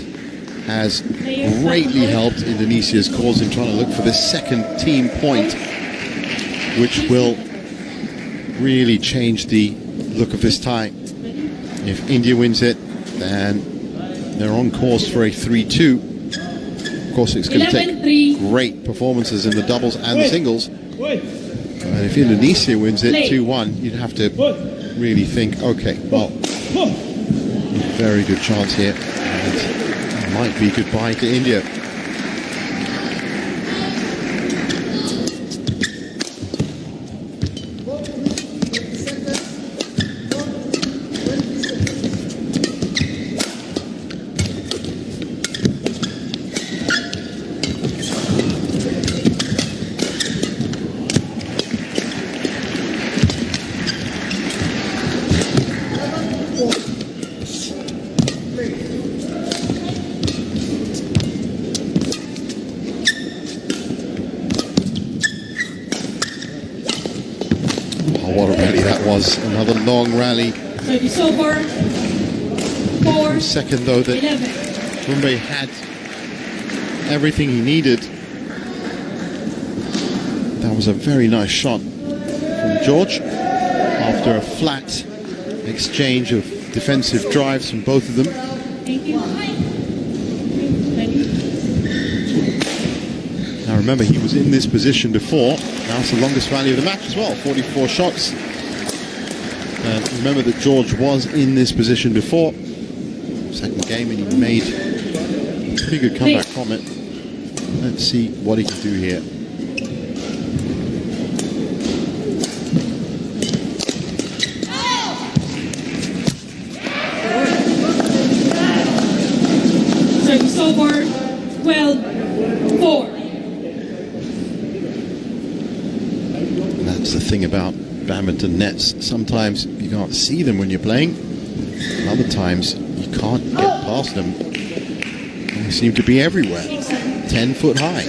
has greatly helped Indonesia's cause in trying to look for the second team point, which will really change the look of this tie. If India wins it, then they're on course for a 3-2. Of course, it's going to take great performances in the doubles and the singles. And if Indonesia wins it 2-1, you'd have to really think, okay, well, very good chance here. And it might be goodbye to India. What a rally that was. Another long rally. It's over. 4. Second though that Rumbay had everything he needed. That was a very nice shot from George after a flat exchange of defensive drives from both of them. Thank you. Now remember, he was in this position before. Now it's the longest rally of the match as well, 44 shots. And remember that George was in this position before. Second game, and he made a pretty good comeback from it. Let's see what he can do here. thing about badminton nets. Sometimes you can't see them when you're playing. And other times you can't get past them. They seem to be everywhere. 10 foot high.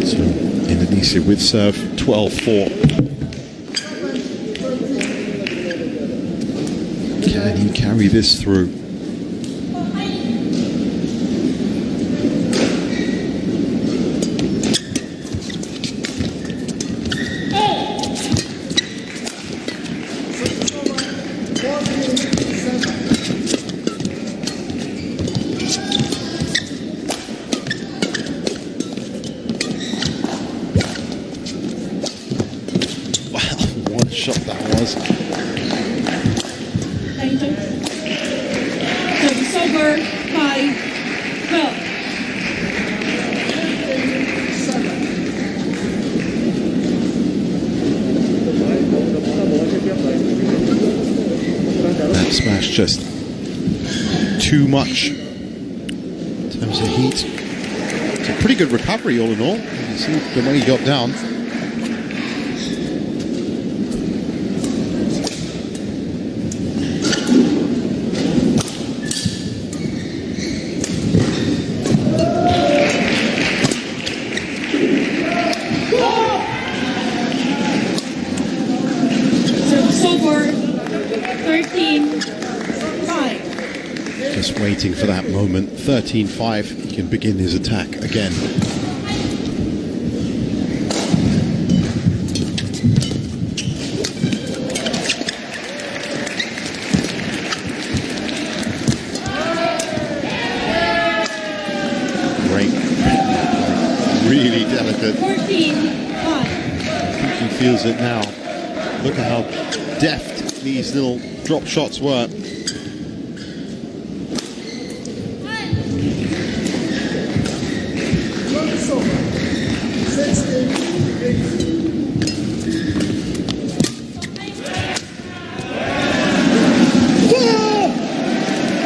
So Indonesia with serve 12-4. Can he carry this through? Shot that was. Service over 5-12. That smash just too much in terms of heat. It's a pretty good recovery all in all. You can see the way he got down. Just waiting for that moment. 13-5, he can begin his attack again. Great. Really delicate. 14-5. I think he feels it now. Look at how deft these little drop shots were.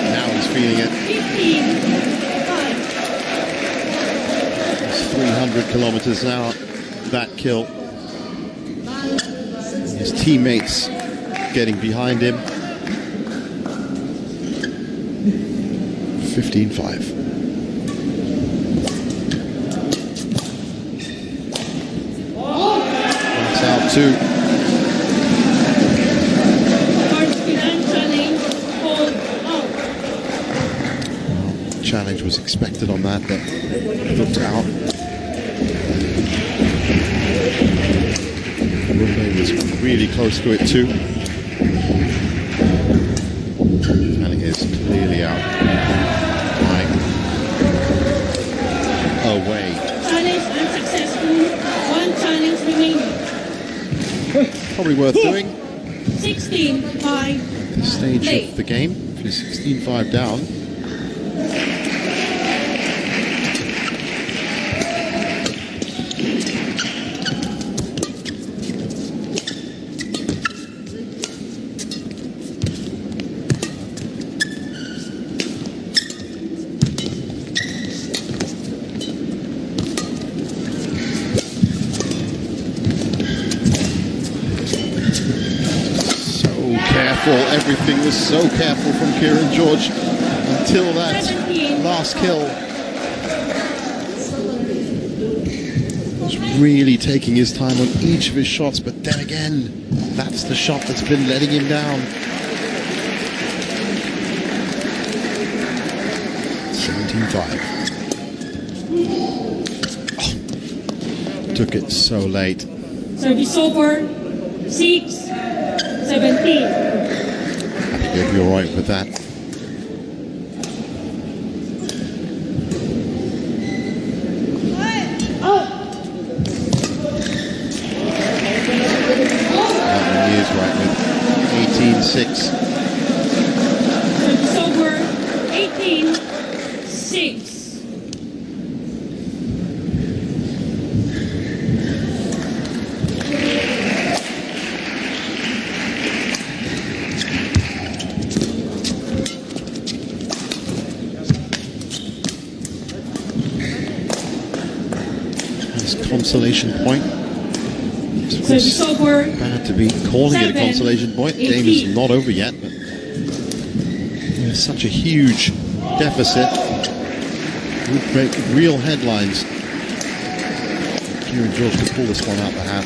Now he's feeling it. 15-5. 300 kilometers an hour, that kill. His teammates getting behind him. 15-5. That's out too. Challenge was expected on that, but looked out. Rumble was really close to it too. Fanning is clearly out. Right. Away. Challenge unsuccessful. One challenge remaining. Probably worth doing. 16-5. Stage of the game. If you're 16-5 down. Everything was so careful from Kieran George until that last kill. Was really taking his time on each of his shots, but then again, that's the shot that's been letting him down. 17-5. Oh, took it so late. Service over 6-17. He'll be all right with that. That one is right with 18-6. It's over 18-6. This consolation point. It's bad to be calling it a consolation point. The game is not over yet, but there's such a huge deficit. Would make real headlines. Kieran George could pull this one out the hat.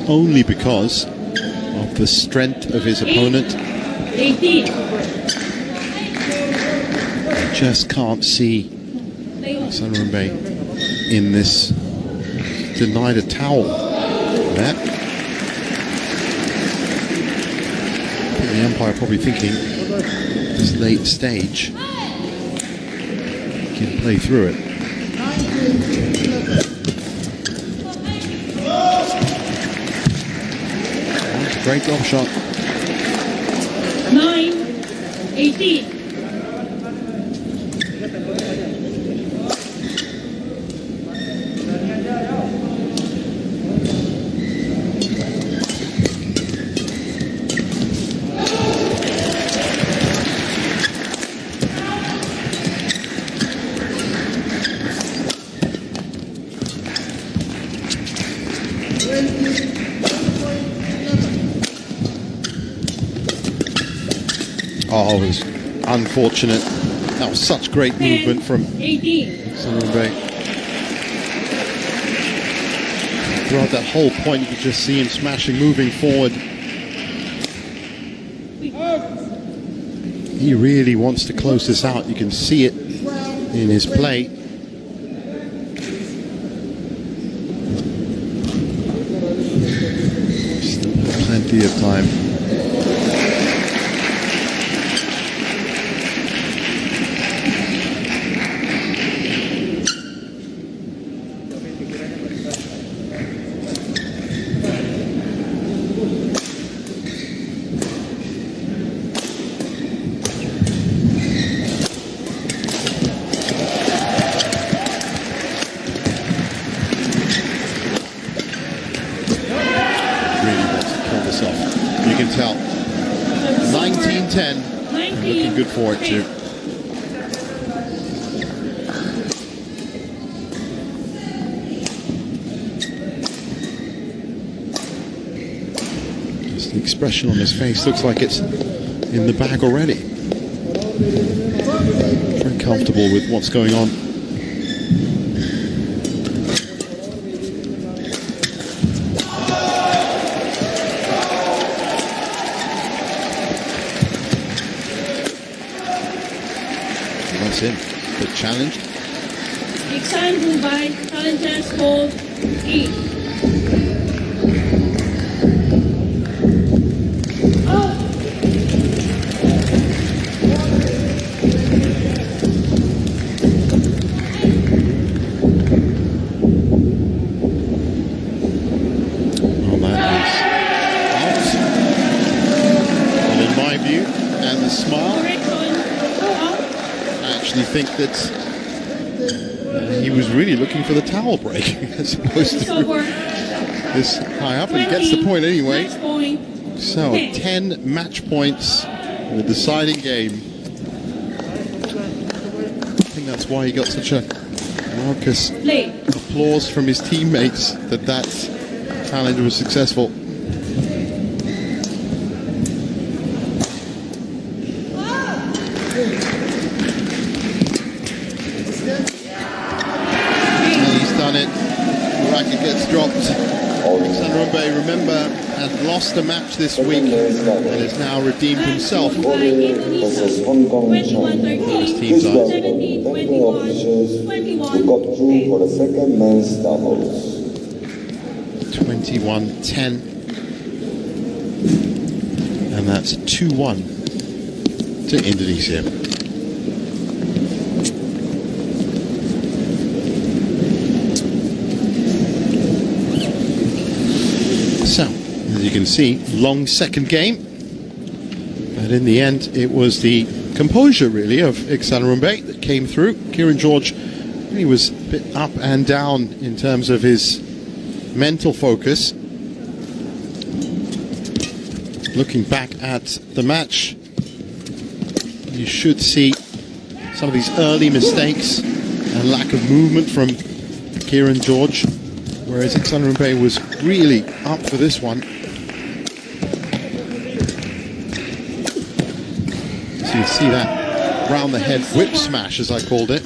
Only because of the strength of his opponent. 18. Just can't see Sanrumbe in this. Denied a towel there. I think the umpire probably thinking this late stage can play through it. Great drop shot. 9-18. Oh, it was unfortunate. That was such great movement from Sanrumbe. Throughout that whole point, you could just see him smashing, moving forward. He really wants to close this out. You can see it in his play. Still plenty of time. Tell 19-10, looking good for it too. Just the expression on his face looks like it's in the bag already. Very comfortable with what's going on. In. Good challenge. Example by challengers hold 8. Oh. Well, that is out. Well, in my view, and the smile. I actually think that he was really looking for the towel break as opposed to this high up, and he gets the point anyway. So 10 match points in the deciding game. I think that's why he got such a raucous applause from his teammates that challenge was successful. Dropped. Sanrumbe, remember, had lost a match this week and has now redeemed himself. His team's eyes. 21-10. And that's 2-1 to Indonesia. So, as you can see, long second game, but in the end it was the composure really of Sanrumbe that came through. Kieran George really was a bit up and down in terms of his mental focus. Looking back at the match, you should see some of these early mistakes and lack of movement from Kieran George, whereas Alexander Mbe was really up for this one. So you see that round the head whip smash, as I called it.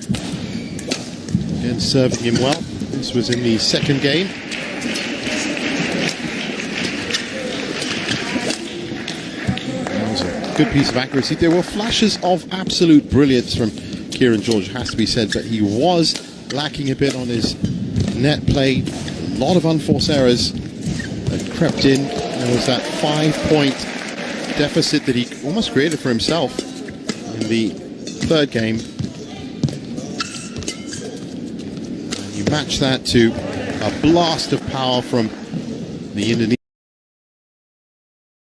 Again, serving him well. This was in the second game. That was a good piece of accuracy. There were flashes of absolute brilliance from Kieran George, has to be said, but he was lacking a bit on his net play. A lot of unforced errors that crept in. There was that 5-point deficit that he almost created for himself in the third game. And you match that to a blast of power from the Indonesian.